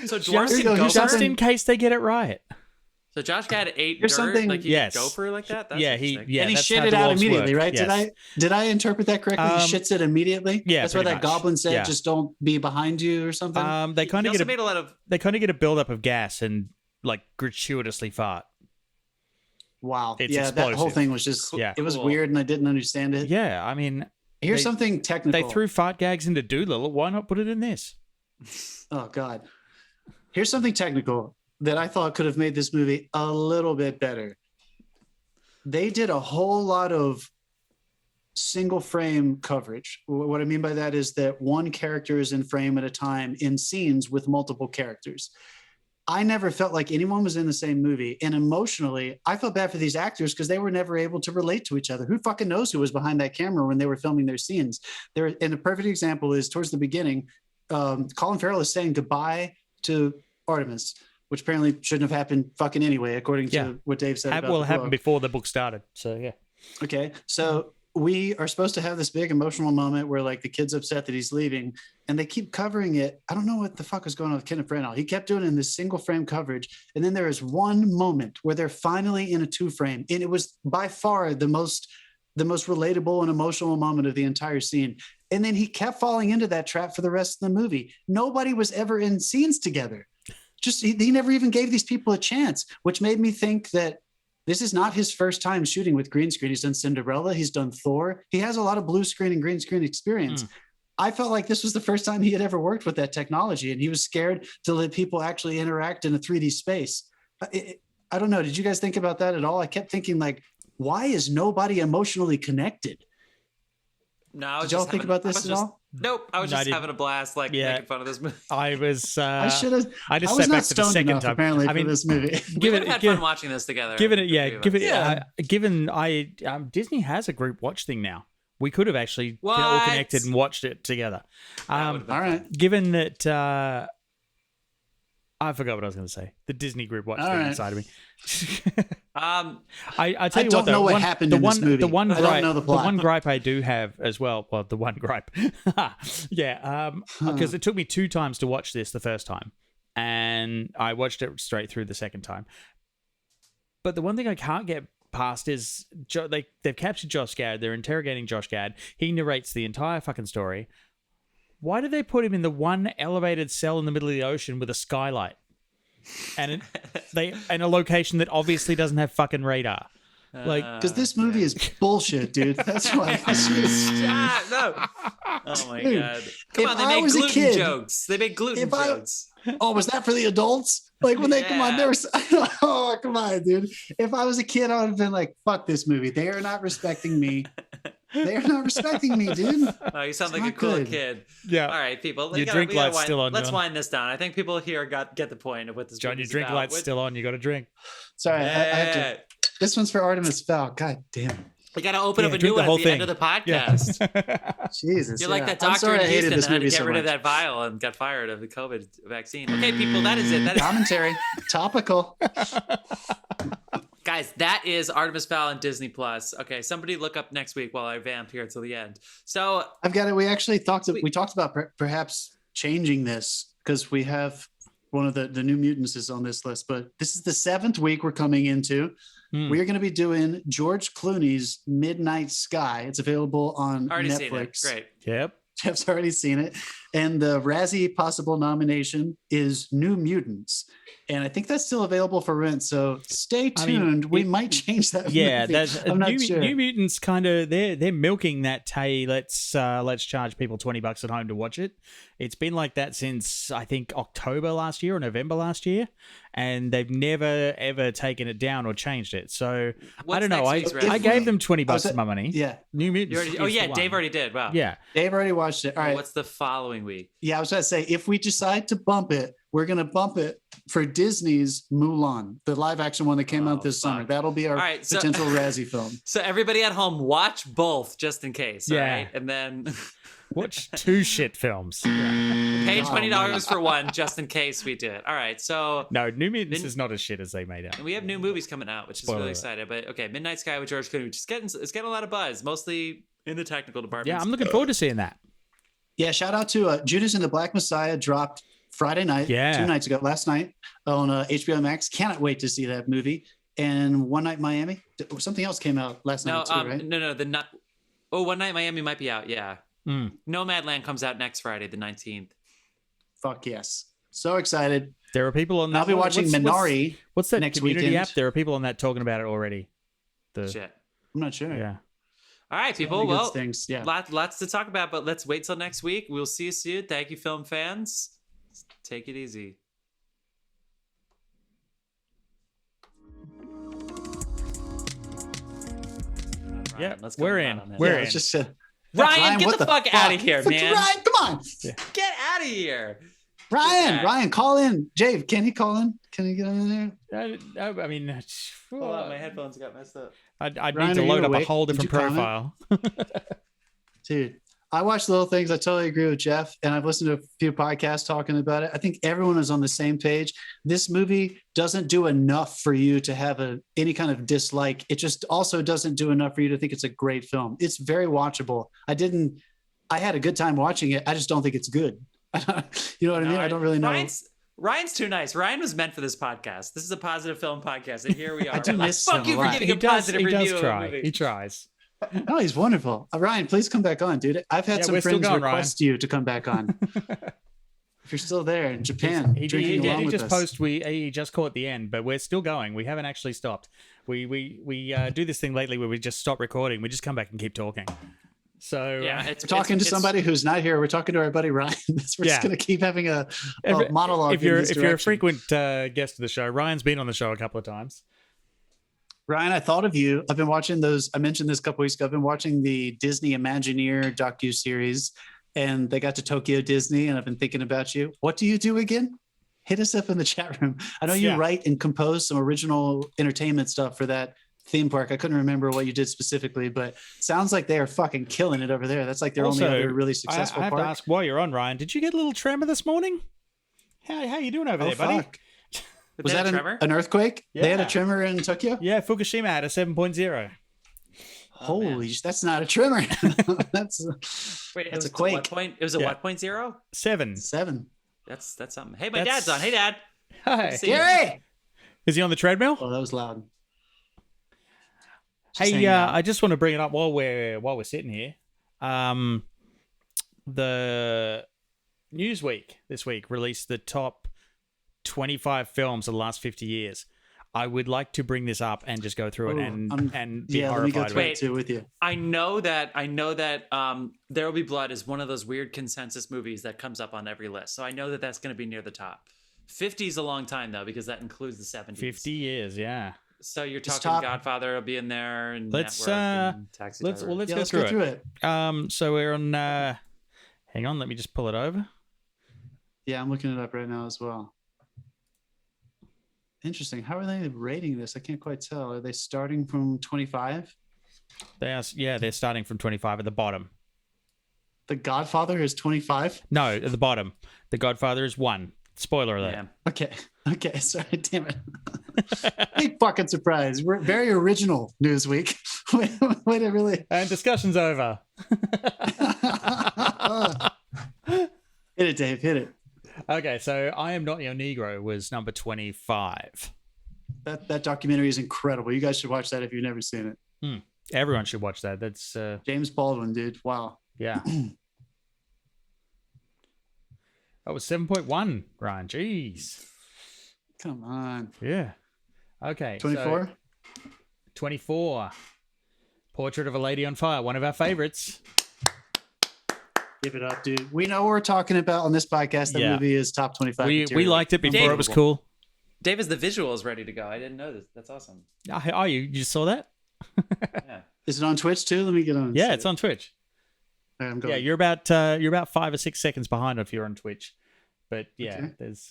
So Dwarves can go just in case they get it right. So Josh Gad ate Here's dirt, something, like he could go for like that? That's and he shit it out immediately, right? Yes. Did I interpret that correctly? He shits it immediately? Yeah, that's why that goblin said just don't be behind you or something. They kind of get a buildup of gas and like gratuitously fart. Wow. It's explosive. That whole thing was just, it was weird and I didn't understand it. Yeah, I mean... Here's something technical. They threw fart gags into Doolittle. Why not put it in this? Oh, God. Here's something technical that I thought could have made this movie a little bit better. They did a whole lot of single frame coverage. What I mean by that is that one character is in frame at a time in scenes with multiple characters. I never felt like anyone was in the same movie. And emotionally, I felt bad for these actors because they were never able to relate to each other. Who fucking knows who was behind that camera when they were filming their scenes? And a perfect example is towards the beginning, Colin Farrell is saying goodbye to Artemis, which apparently shouldn't have happened fucking anyway, according to what Dave said. Well, it happened before the book started. So, yeah. Okay. So we are supposed to have this big emotional moment where like the kid's upset that he's leaving and they keep covering it. I don't know what the fuck was going on with Kenneth Branagh. He kept doing it in this single frame coverage. And then there is one moment where they're finally in a 2-frame. And it was by far the most relatable and emotional moment of the entire scene. And then he kept falling into that trap for the rest of the movie. Nobody was ever in scenes together. Just he never even gave these people a chance, which made me think that this is not his first time shooting with green screen. He's done Cinderella. He's done Thor. He has a lot of blue screen and green screen experience. I felt like this was the first time he had ever worked with that technology, and he was scared to let people actually interact in a 3D space. I don't know. Did you guys think about that at all? I kept thinking like, why is nobody emotionally connected? No, did y'all think about this at all? Nope, I was just having a blast, making fun of this movie. I was. I should have. I just I was sat not back for the stoned second enough, time. apparently, for this movie. We would have had fun watching this together. Given Disney has a group watch thing now. We could have actually all connected and watched it together. All right. Given that. I forgot what I was going to say. The Disney group watch thing inside of me. I tell you don't know what happened in this movie. The one I don't know the plot. The one gripe I do have as well. Well, the one gripe. Yeah. Because it took me 2 times to watch this the first time. And I watched it straight through the second time. But the one thing I can't get past is they've captured Josh Gad. They're interrogating Josh Gad. He narrates the entire fucking story. Why did they put him in the one elevated cell in the middle of the ocean with a skylight, and a location that obviously doesn't have fucking radar? Because this movie is bullshit, dude. That's why. No. Oh my god! Come on, they made gluten jokes. They made gluten jokes. Oh, was that for the adults? Like when they come on, they were. Oh, come on, dude. If I was a kid, I would have been like, "Fuck this movie. They are not respecting me." They are not respecting me, dude. Oh, you sound like a cool kid. Yeah. All right, people. Your drink light's still on. Let's wind this down. I think people here get the point of what this. John, your drink light's still on. You got to drink. Sorry, I have to. This one's for Artemis Fowl. God damn it. We got to open up a new one at the end of the podcast. Yeah. Jesus. You're like that doctor in Houston that had to get rid of that vial and got fired of the COVID vaccine. Okay, people, that is it. Commentary. Topical. Guys, that is Artemis Fowl and Disney Plus. Okay, somebody look up next week while I vamp here till the end. So I've got it. We actually talked about perhaps changing this because we have one of the New Mutants is on this list, but this is the 7th week we're coming into. We are going to be doing George Clooney's Midnight Sky. It's available on Netflix. Seen it. Great. Yep. Jeff's already seen it. And the Razzie possible nomination is New Mutants. And I think that's still available for rent. So stay tuned. We might change that. Yeah, movie. that's I'm not sure. New Mutants kind of they're milking that. Hey, let's charge people $20 at home to watch it. It's been like that since I think October last year or November last year, and they've never ever taken it down or changed it. So I don't know. I gave them $20 of my money. Yeah, New Mutants. Dave already did. Wow. Yeah, Dave already watched it. All right. What's the following week? Yeah, I was going to say if we decide to bump it, we're going to bump it for Disney's Mulan, the live action one that came out this summer. That'll be our potential Razzie film. So everybody at home, watch both just in case. Yeah. All right? And then watch 2 shit films. Pay $20 for one just in case we do it. All right. So no, New Mutants is not as shit as they made out. And we have new movies coming out, which is really exciting. But okay, Midnight Sky with George Clooney, which is getting a lot of buzz, mostly in the technical department. Yeah, I'm looking forward to seeing that. Yeah, shout out to Judas and the Black Messiah dropped Friday night, 2 nights ago, last night on HBO Max. Cannot wait to see that movie. And One Night Miami, something else came out last night too, right? No. One Night Miami might be out. Yeah. Nomadland comes out next Friday, the 19th. Fuck yes. So excited. There are people on that. I'll be watching Minari. What's that next community weekend? app? There are people on that talking about it already. Shit. I'm not sure. Yeah. All right, people. Well, things. Yeah. Lots to talk about, but let's wait till next week. We'll see you soon. Thank you, film fans. Take it easy. Yeah, let's we're in. It's just Ryan, get the fuck out of here, man. Ryan, come on. Get out of here. Ryan, call in. Jave, can he call in? Can he get in there? I mean, Hold on, my headphones got messed up. I'd Ryan, need to are you load up a awake? whole Did different you comment? profile. Dude, I watch Little Things. I totally agree with Jeff, and I've listened to a few podcasts talking about it. I think everyone is on the same page. This movie doesn't do enough for you to have any kind of dislike. It just also doesn't do enough for you to think it's a great film. It's very watchable. I had a good time watching it. I just don't think it's good. You know what I mean? I don't really know. Ryan's too nice. Ryan was meant for this podcast. This is a positive film podcast, and here we are. I do miss him fuck you a for lot. getting a positive review of a movie. He tries. No, he's wonderful. Ryan, please come back on, dude. I've had some we're still friends going, request you to come back on. If you're still there in Japan, He just caught the end, but we're still going. We haven't actually stopped. We do this thing lately where we just stop recording. We just come back and keep talking. So yeah, we're talking to somebody who's not here. We're talking to our buddy Ryan. We're just going to keep having a monologue. If you're a frequent guest of the show, Ryan's been on the show a couple of times. Ryan, I thought of you. I've been watching those. I mentioned this a couple weeks ago. I've been watching the Disney Imagineer docu-series, and they got to Tokyo Disney, and I've been thinking about you. What do you do again? Hit us up in the chat room. I know you write and compose some original entertainment stuff for that theme park. I couldn't remember what you did specifically, but sounds like they are fucking killing it over there. That's like their only other really successful I have park. to ask while you're on, Ryan, did you get a little tremor this morning? How you doing over there, buddy? Fuck. Was that an earthquake? Yeah. They had a tremor in Tokyo? Yeah, Fukushima had a 7.0. Holy, that's not a tremor. that's a quake. What point? It was a what point zero? 7. That's something. Hey, my dad's on. Hey, Dad. Hi. Gary! Is he on the treadmill? Oh, that was loud. Hey, I just want to bring it up while we're sitting here. The Newsweek this week released the top 25 films of the last 50 years. I would like to bring this up and just go through it and be horrified. Let me go through it too with you. I know that There Will Be Blood is one of those weird consensus movies that comes up on every list. So I know that that's going to be near the top. 50 is a long time though, because that includes the 70s. 50 years, yeah. So you're talking Godfather will be in there, and let's and Taxi Driver. Let's go through it. So we're on. Hang on, let me just pull it over. Yeah, I'm looking it up right now as well. Interesting. How are they rating this? I can't quite tell. Are they starting from 25? They're starting from 25 at the bottom. The Godfather is 25? No, at the bottom. The Godfather is 1. Spoiler alert. Yeah. Okay. Sorry, damn it. Big fucking surprise. We're very original Newsweek. Way to really. And discussion's over. Hit it, Dave. Hit it. Okay, so I Am Not Your Negro was number 25. That documentary is incredible. You guys should watch that if you've never seen it. Everyone should watch that. That's James Baldwin, dude. Wow. Yeah. That was 7.1, Ryan. Jeez. Come on. Yeah. Okay. 24? 24. Portrait of a Lady on Fire, one of our favorites. Give it up, dude. We know what we're talking about on this podcast. That movie is top 25. We liked it before it was cool. Dave is the visuals ready to go. I didn't know this. That's awesome. Oh, you saw that? Yeah. Is it on Twitch too? Let me get on. Yeah, it's on Twitch. I'm going. Yeah, you're about 5 or 6 seconds behind if you're on Twitch. But yeah, Okay. there's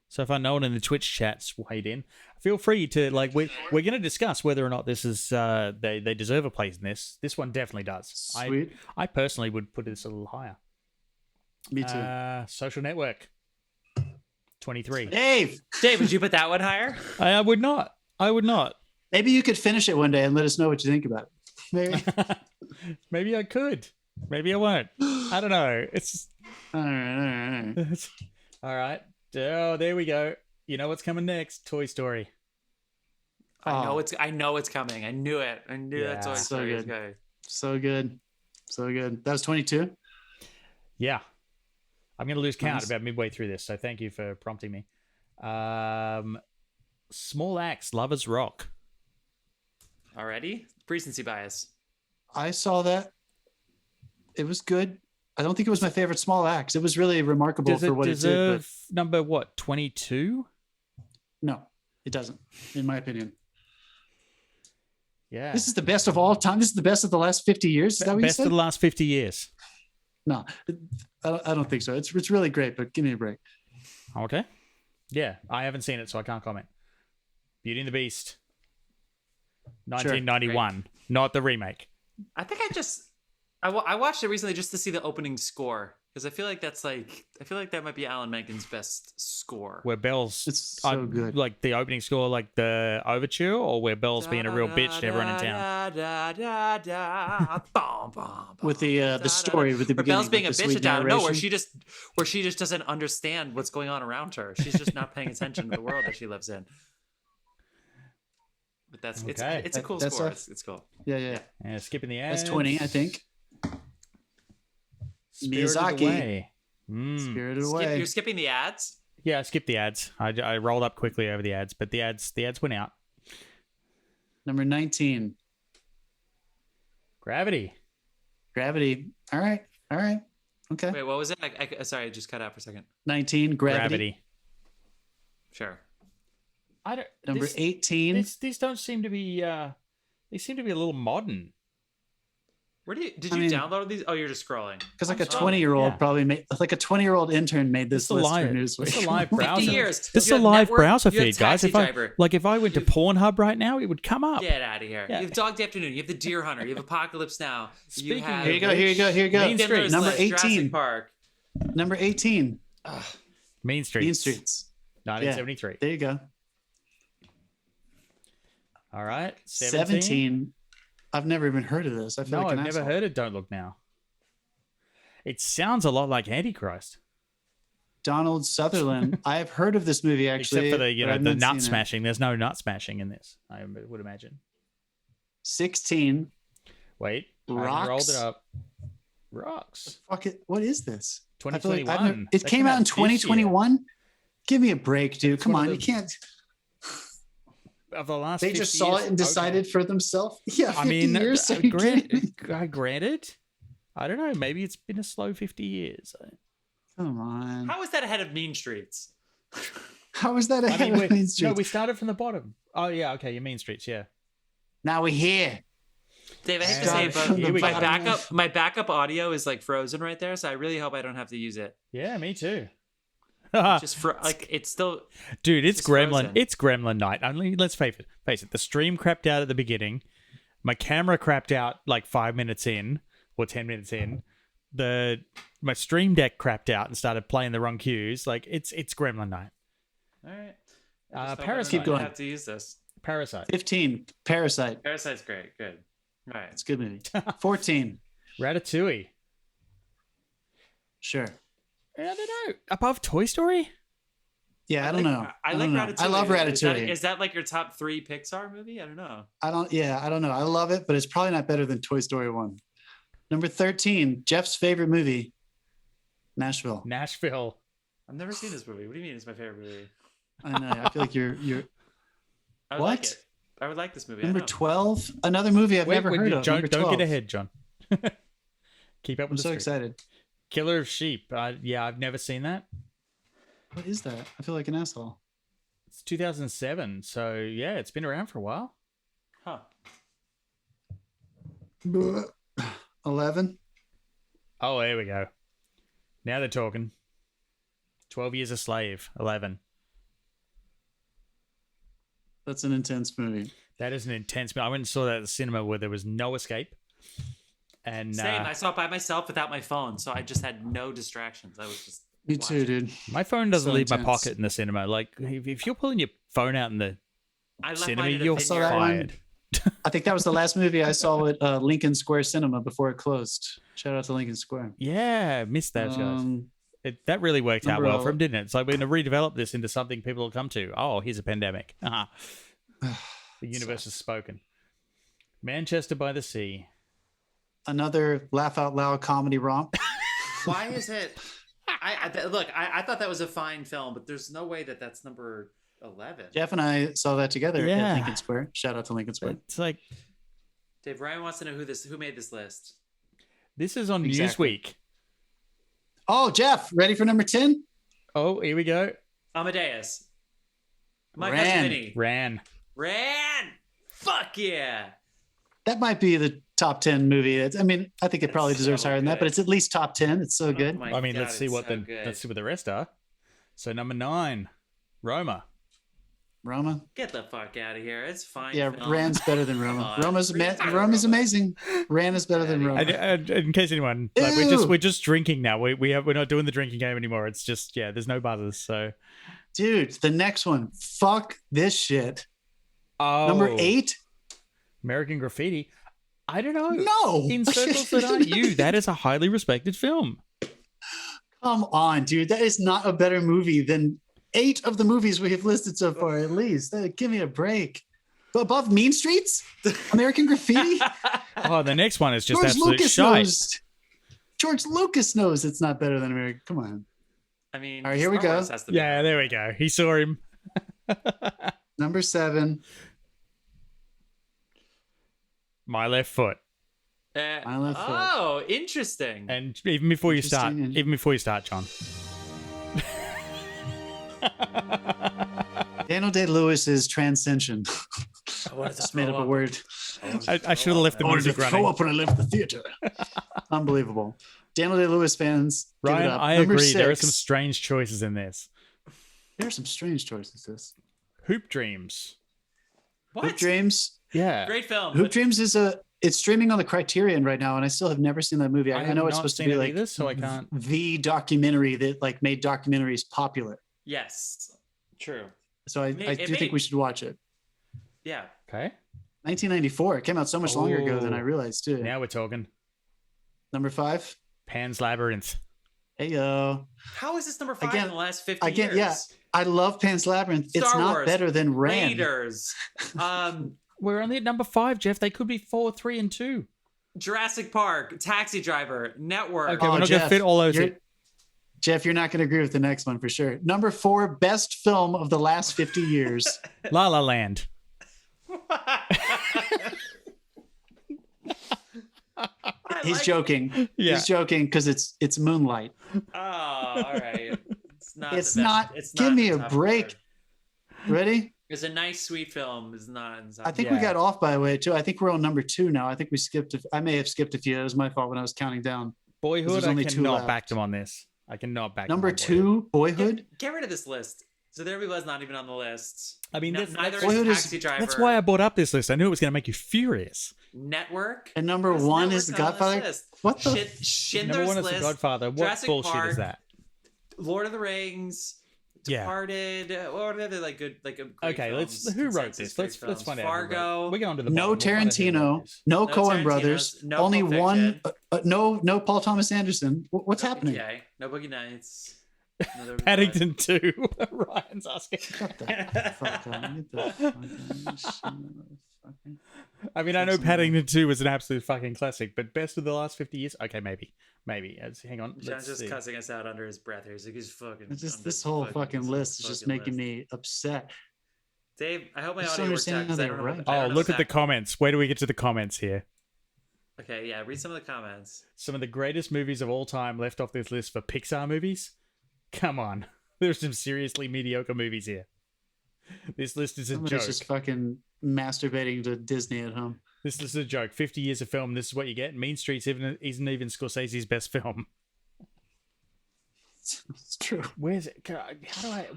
so if no one in the Twitch chat's weighed in, feel free to we're going to discuss whether or not this is they deserve a place in this. This one definitely does. Sweet. I personally would put this a little higher. Me too. Social Network 23. Dave, would you put that one higher? I would not. maybe you could finish it one day and let us know what you think about it. Maybe. Maybe I could. Maybe I won't. I don't know. It's All right. all right. Oh, there we go. You know what's coming next? Toy Story. I know it's coming. I knew it. I knew that Toy Story was going. So good. That was 22? Yeah. I'm going to lose count Nice. about midway through this, so thank you for prompting me. Small Axe, Lovers Rock. Already? Recency bias. I saw that. It was good. I don't think it was my favorite Small Axe. It was really remarkable for what it did. Deserve number 22? No, it doesn't, in my opinion. Yeah. This is the best of all time. This is the best of the last 50 years. Is that what you Best said? of the last 50 years. No, I don't think so. It's really great, but give me a break. Okay. Yeah, I haven't seen it, so I can't comment. Beauty and the Beast, 1991, not the remake. I think I watched it recently just to see the opening score because I feel like that might be Alan Menken's best score. Where Belle's It's so good. like the opening score, like the overture, or where Belle's being a real bitch to everyone in town. With the story with the Where beginning, Belle's being a with the bitch sweet at town. No, where narration. she just doesn't understand what's going on around her. She's just not paying attention to the world that she lives in. But that's Okay. it's a cool That's score. a- It's cool. Yeah. Yeah, skipping the ads. That's 20, I think. Spirited Miyazaki. Away. Spirited Away. You're skipping the ads? Yeah, I skipped the ads. I rolled up quickly over the ads, but the ads went out. Number 19, Gravity. Gravity. All right. Okay. Wait, what was it? Sorry, I just cut out for a second. 19, Gravity. Sure. I don't. Number 18. These don't seem to be. They seem to be a little modern. Where did you download these? Oh, you're just scrolling. Because like I'm a sorry. 20-year-old Yeah. probably made, like a 20-year-old intern made this It's a list live- for Newsweek. it's a live 50 browser. years. This is You a have live network, browser you have feed, guys. Taxi Driver. If I went to Pornhub right now, it would come up. Get out of here. Yeah. You have Dog Day Afternoon. You have The Deer Hunter. You have Apocalypse Now. Speaking you have Here you go. Here you go. Main Street. Schindler's Number List, 18. Jurassic Park. Number 18, Mean Streets. Mean Streets. 1973. There you go. All right. 17. I've never even heard of this. I feel No, like I've an never asshole. heard of Don't Look Now. It sounds a lot like Antichrist. Donald Sutherland. I have heard of this movie actually. Except for the but I've the not nut seen it. smashing. There's no nut smashing in this, I would imagine. 16. Wait. I Rocks. rolled it up. Rocks. Fuck it. What is this? I feel like 2021. it That came out in this year. 2021. Give me a break, dude. It's Come one on, of you the- can't. Of the last They just 50 saw years? it and decided for themselves. Yeah, 50 I mean, years. Are you kidding? granted, I don't know. Maybe it's been a slow 50 years. Come on. How is that ahead of Mean Streets? How is that I ahead mean, of Main Street? no, we started from the bottom. Oh yeah, okay, you Mean Streets, yeah. Now we're here. Dave, I hate to Started say it, from but the we go. my backup audio is like frozen right there, so I really hope I don't have to use it. Yeah, me too. Just for like it's still Dude, it's just Gremlin. frozen. It's Gremlin night. Only let's face it. The stream crapped out at the beginning. My camera crapped out like 5 minutes in or 10 minutes in. My stream deck crapped out and started playing the wrong cues. Like it's Gremlin night. all right. Parasite. Keep going. I have to use this. Parasite. 15. Parasite. Parasite's great. Good. All right. It's a good movie. 14. Ratatouille. Sure. I don't know. Above Toy Story? Yeah, I don't know. I don't like know. Ratatouille. I love Ratatouille. Is that like your top 3 Pixar movie? I don't know. I don't know. I love it, but it's probably not better than Toy Story 1. Number 13, Jeff's favorite movie, Nashville. Nashville. I've never seen this movie. What do you mean it's my favorite movie? I know. I feel like you're I would like What? it. I would like this movie. number I know. 12. Another movie I've never heard of. John, Number don't 12. get ahead, John. Keep up I'm with the so script. excited. Killer of Sheep. Yeah, I've never seen that. What is that? I feel like an asshole. It's 2007, so yeah, it's been around for a while. Huh. 11. Oh, there we go. Now they're talking. 12 Years a Slave, 11. That's an intense movie. That is an intense. I went and saw that at the cinema where there was no escape. And Same. I saw it by myself without my phone, so I just had no distractions. I was just Me too, watching. dude. my phone doesn't So leave my intense. pocket in the cinema. Like, if you're pulling your phone out in the I left cinema, mine in a you're saw that vineyard. one. fired. I think that was the last movie I saw at Lincoln Square Cinema before it closed. Shout out to Lincoln Square. Yeah, missed those guys. That really worked out number well for ele- him, didn't it? It's like we're going to redevelop this into something people will come to. Oh, here's a pandemic. The universe has spoken. Manchester by the Sea. Another laugh out loud comedy romp. Why is it? Look. I thought that was a fine film, but there's no way that that's number 11. Jeff and I saw that together Yeah. at Lincoln Square. Shout out to Lincoln Square. It's like, Dave Ryan wants to know who made this list. this is on Exactly. Newsweek. Oh, Jeff, ready for number 10? Oh, here we go. Amadeus. My Ran. cousin Vinny. Ran. Ran. Fuck yeah. That might be the top 10 movie. I mean, I think it probably deserves so higher than that, but good. it's at least top 10. It's so good. my I mean, God, let's see it's what so good. let's see what the rest are. So number 9, Roma. Roma. Get the fuck out of here. It's fine. Yeah, film. Ran's better than Roma. Come on. Roma's Ran's better than Roma's Roma. amazing. Ran is better than Roma. And in case anyone, like, Ew. we're just drinking now. We're not doing the drinking game anymore. It's just there's no buzzers. So Dude, the next one. Fuck this shit. oh, Number 8. American Graffiti. I don't know. No. In circles that aren't you, that is a highly respected film. Come on, dude. That is not a better movie than 8 of the movies we have listed so far, at least. Give me a break. Above Mean Streets? American Graffiti? Oh, the next one is just George absolute Lucas shite. knows. George Lucas knows it's not better than American. Come on. I mean, All right, here we Star go. Wars has to be Yeah, there we go. He saw him. Number 7. My Left Foot. My Left Foot. Oh, interesting. And even before you start, Interesting. John. Daniel Day-Lewis's Transcension. What is Just made up a word. I should have left the music running. Co-op when I left the theater. Unbelievable. Daniel Day-Lewis fans, give it Ryan, up. I Number agree. There are 6. some strange choices in this. There are some strange choices. This Hoop Dreams. What? Hoop Dreams. Yeah. Great film. Hoop but- Dreams is it's streaming on the Criterion right now, and I still have never seen that movie. I have know it's not supposed to seen be it like either, so I can't. the documentary that like made documentaries popular. Yes. True. So I It do made- think we should watch it. Yeah. Okay. 1994. It came out so much longer ago than I Oh. realized too. Now we're talking. Number 5. Pan's Labyrinth. Hey yo. How is this number 5 Again- in the last 50 Again, years? yeah. I love Pan's Labyrinth. It's Star not Wars, better than Ran. Raiders. We're only at number 5, Jeff. They could be 4, 3, and 2. Jurassic Park. Taxi Driver. Network. Okay, we're not going to Jeff, fit all those. you're- Jeff, you're not going to agree with the next one for sure. Number 4, best film of the last 50 years. La La Land. He's like- joking. Yeah. He's joking because it's Moonlight. Oh, all right. It's not. It's the best. not. It's Give not me in a the top break. four. Ready? It's a nice, sweet film. It's not. In the top I think four. we got off by the way too. I think we're on number 2 now. I think we skipped. I may have skipped a few. It was my fault when I was counting down. Boyhood, There's I only 2 cannot left. back them on this. I cannot back Number them on Boyhood. 2, Boyhood. Get rid of this list. So there we was not even on the list. I mean, No, that's, neither Boyhood is is- Taxi Driver. that's why I brought up this list. I knew it was going to make you furious. Network. And number Yes, 1 Network's is The not on this Godfather. list. What the? Schindler's Number 1 is List. The Godfather. What Jurassic bullshit Park, is that? Lord of the Rings. Yeah. Departed. What are they like? Good, like a great Okay, films, who wrote consensus this? great Let's films. find out. Fargo. We're going to the No bottom. We'll find out who wrote Tarantino. this. No No Coen Tarantinos, brothers. no Only Pulp one. Fiction. No Paul Thomas Anderson. What's happening? Yeah. No Boogie Nights. Another- Paddington 2. Ryan's asking. Shut the fuck up. Get the fuck out. I mean, I know Paddington 2 was an absolute fucking classic, but best of the last 50 years? Okay, maybe. Hang on. John's Let's just see. cussing us out under his breath here. He's like, he's fucking. It's just under this his whole fucking list is just fucking making list. me upset. Dave, I hope my I just audio don't works out. understand 'cause how I they don't know write. what- I Oh, don't know look at the exact- comments. Where do we get to the comments here? Okay, yeah, read some of the comments. Some of the greatest movies of all time left off this list for Pixar movies? Come on. There's some seriously mediocre movies here. This list is a Somebody's joke. just fucking masturbating to Disney at home. This list is a joke. 50 years of film, this is what you get. Mean Streets isn't even Scorsese's best film. It's true. Where's it?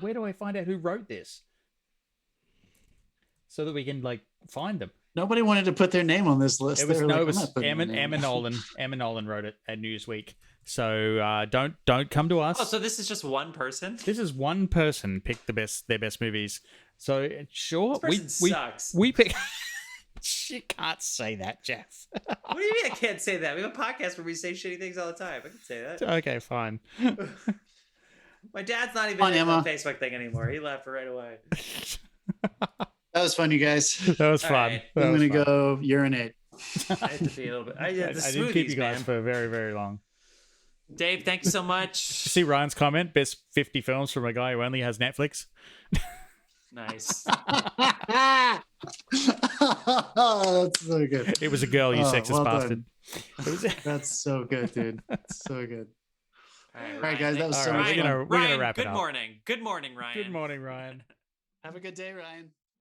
Where do I find out who wrote this? So that we can find them. Nobody wanted to put their name on this list. It was They were no, like, it was "I'm not putting my name Emma on." Nolan. Emma Nolan wrote it at Newsweek. So don't come to us. Oh, so this is just one person? This is one person picked their best movies. So sure, This person sucks. we pick. You can't say that, Jeff. What do you mean I can't say that? We have a podcast where we say shitty things all the time. I can say that. Okay, fine. My dad's not even Come on, in Emma. the Facebook thing anymore. He left right away. That was fun, you guys. That was All fun. right. That I'm was gonna fun. go urinate. I had to be a little bit. I I did the didn't keep you smoothies, guys man. for very, very long. Dave, thank you so much. See Ryan's comment: best 50 films from a guy who only has Netflix. Nice. That's so good. It was a girl, you Oh, sexist well bastard. done. That's so good, dude. That's so good. All right, All right, guys, that was All so right, much we're fun. gonna Ryan, wrap it good up. morning. Good morning, Ryan. Good morning, Ryan. Have a good day, Ryan.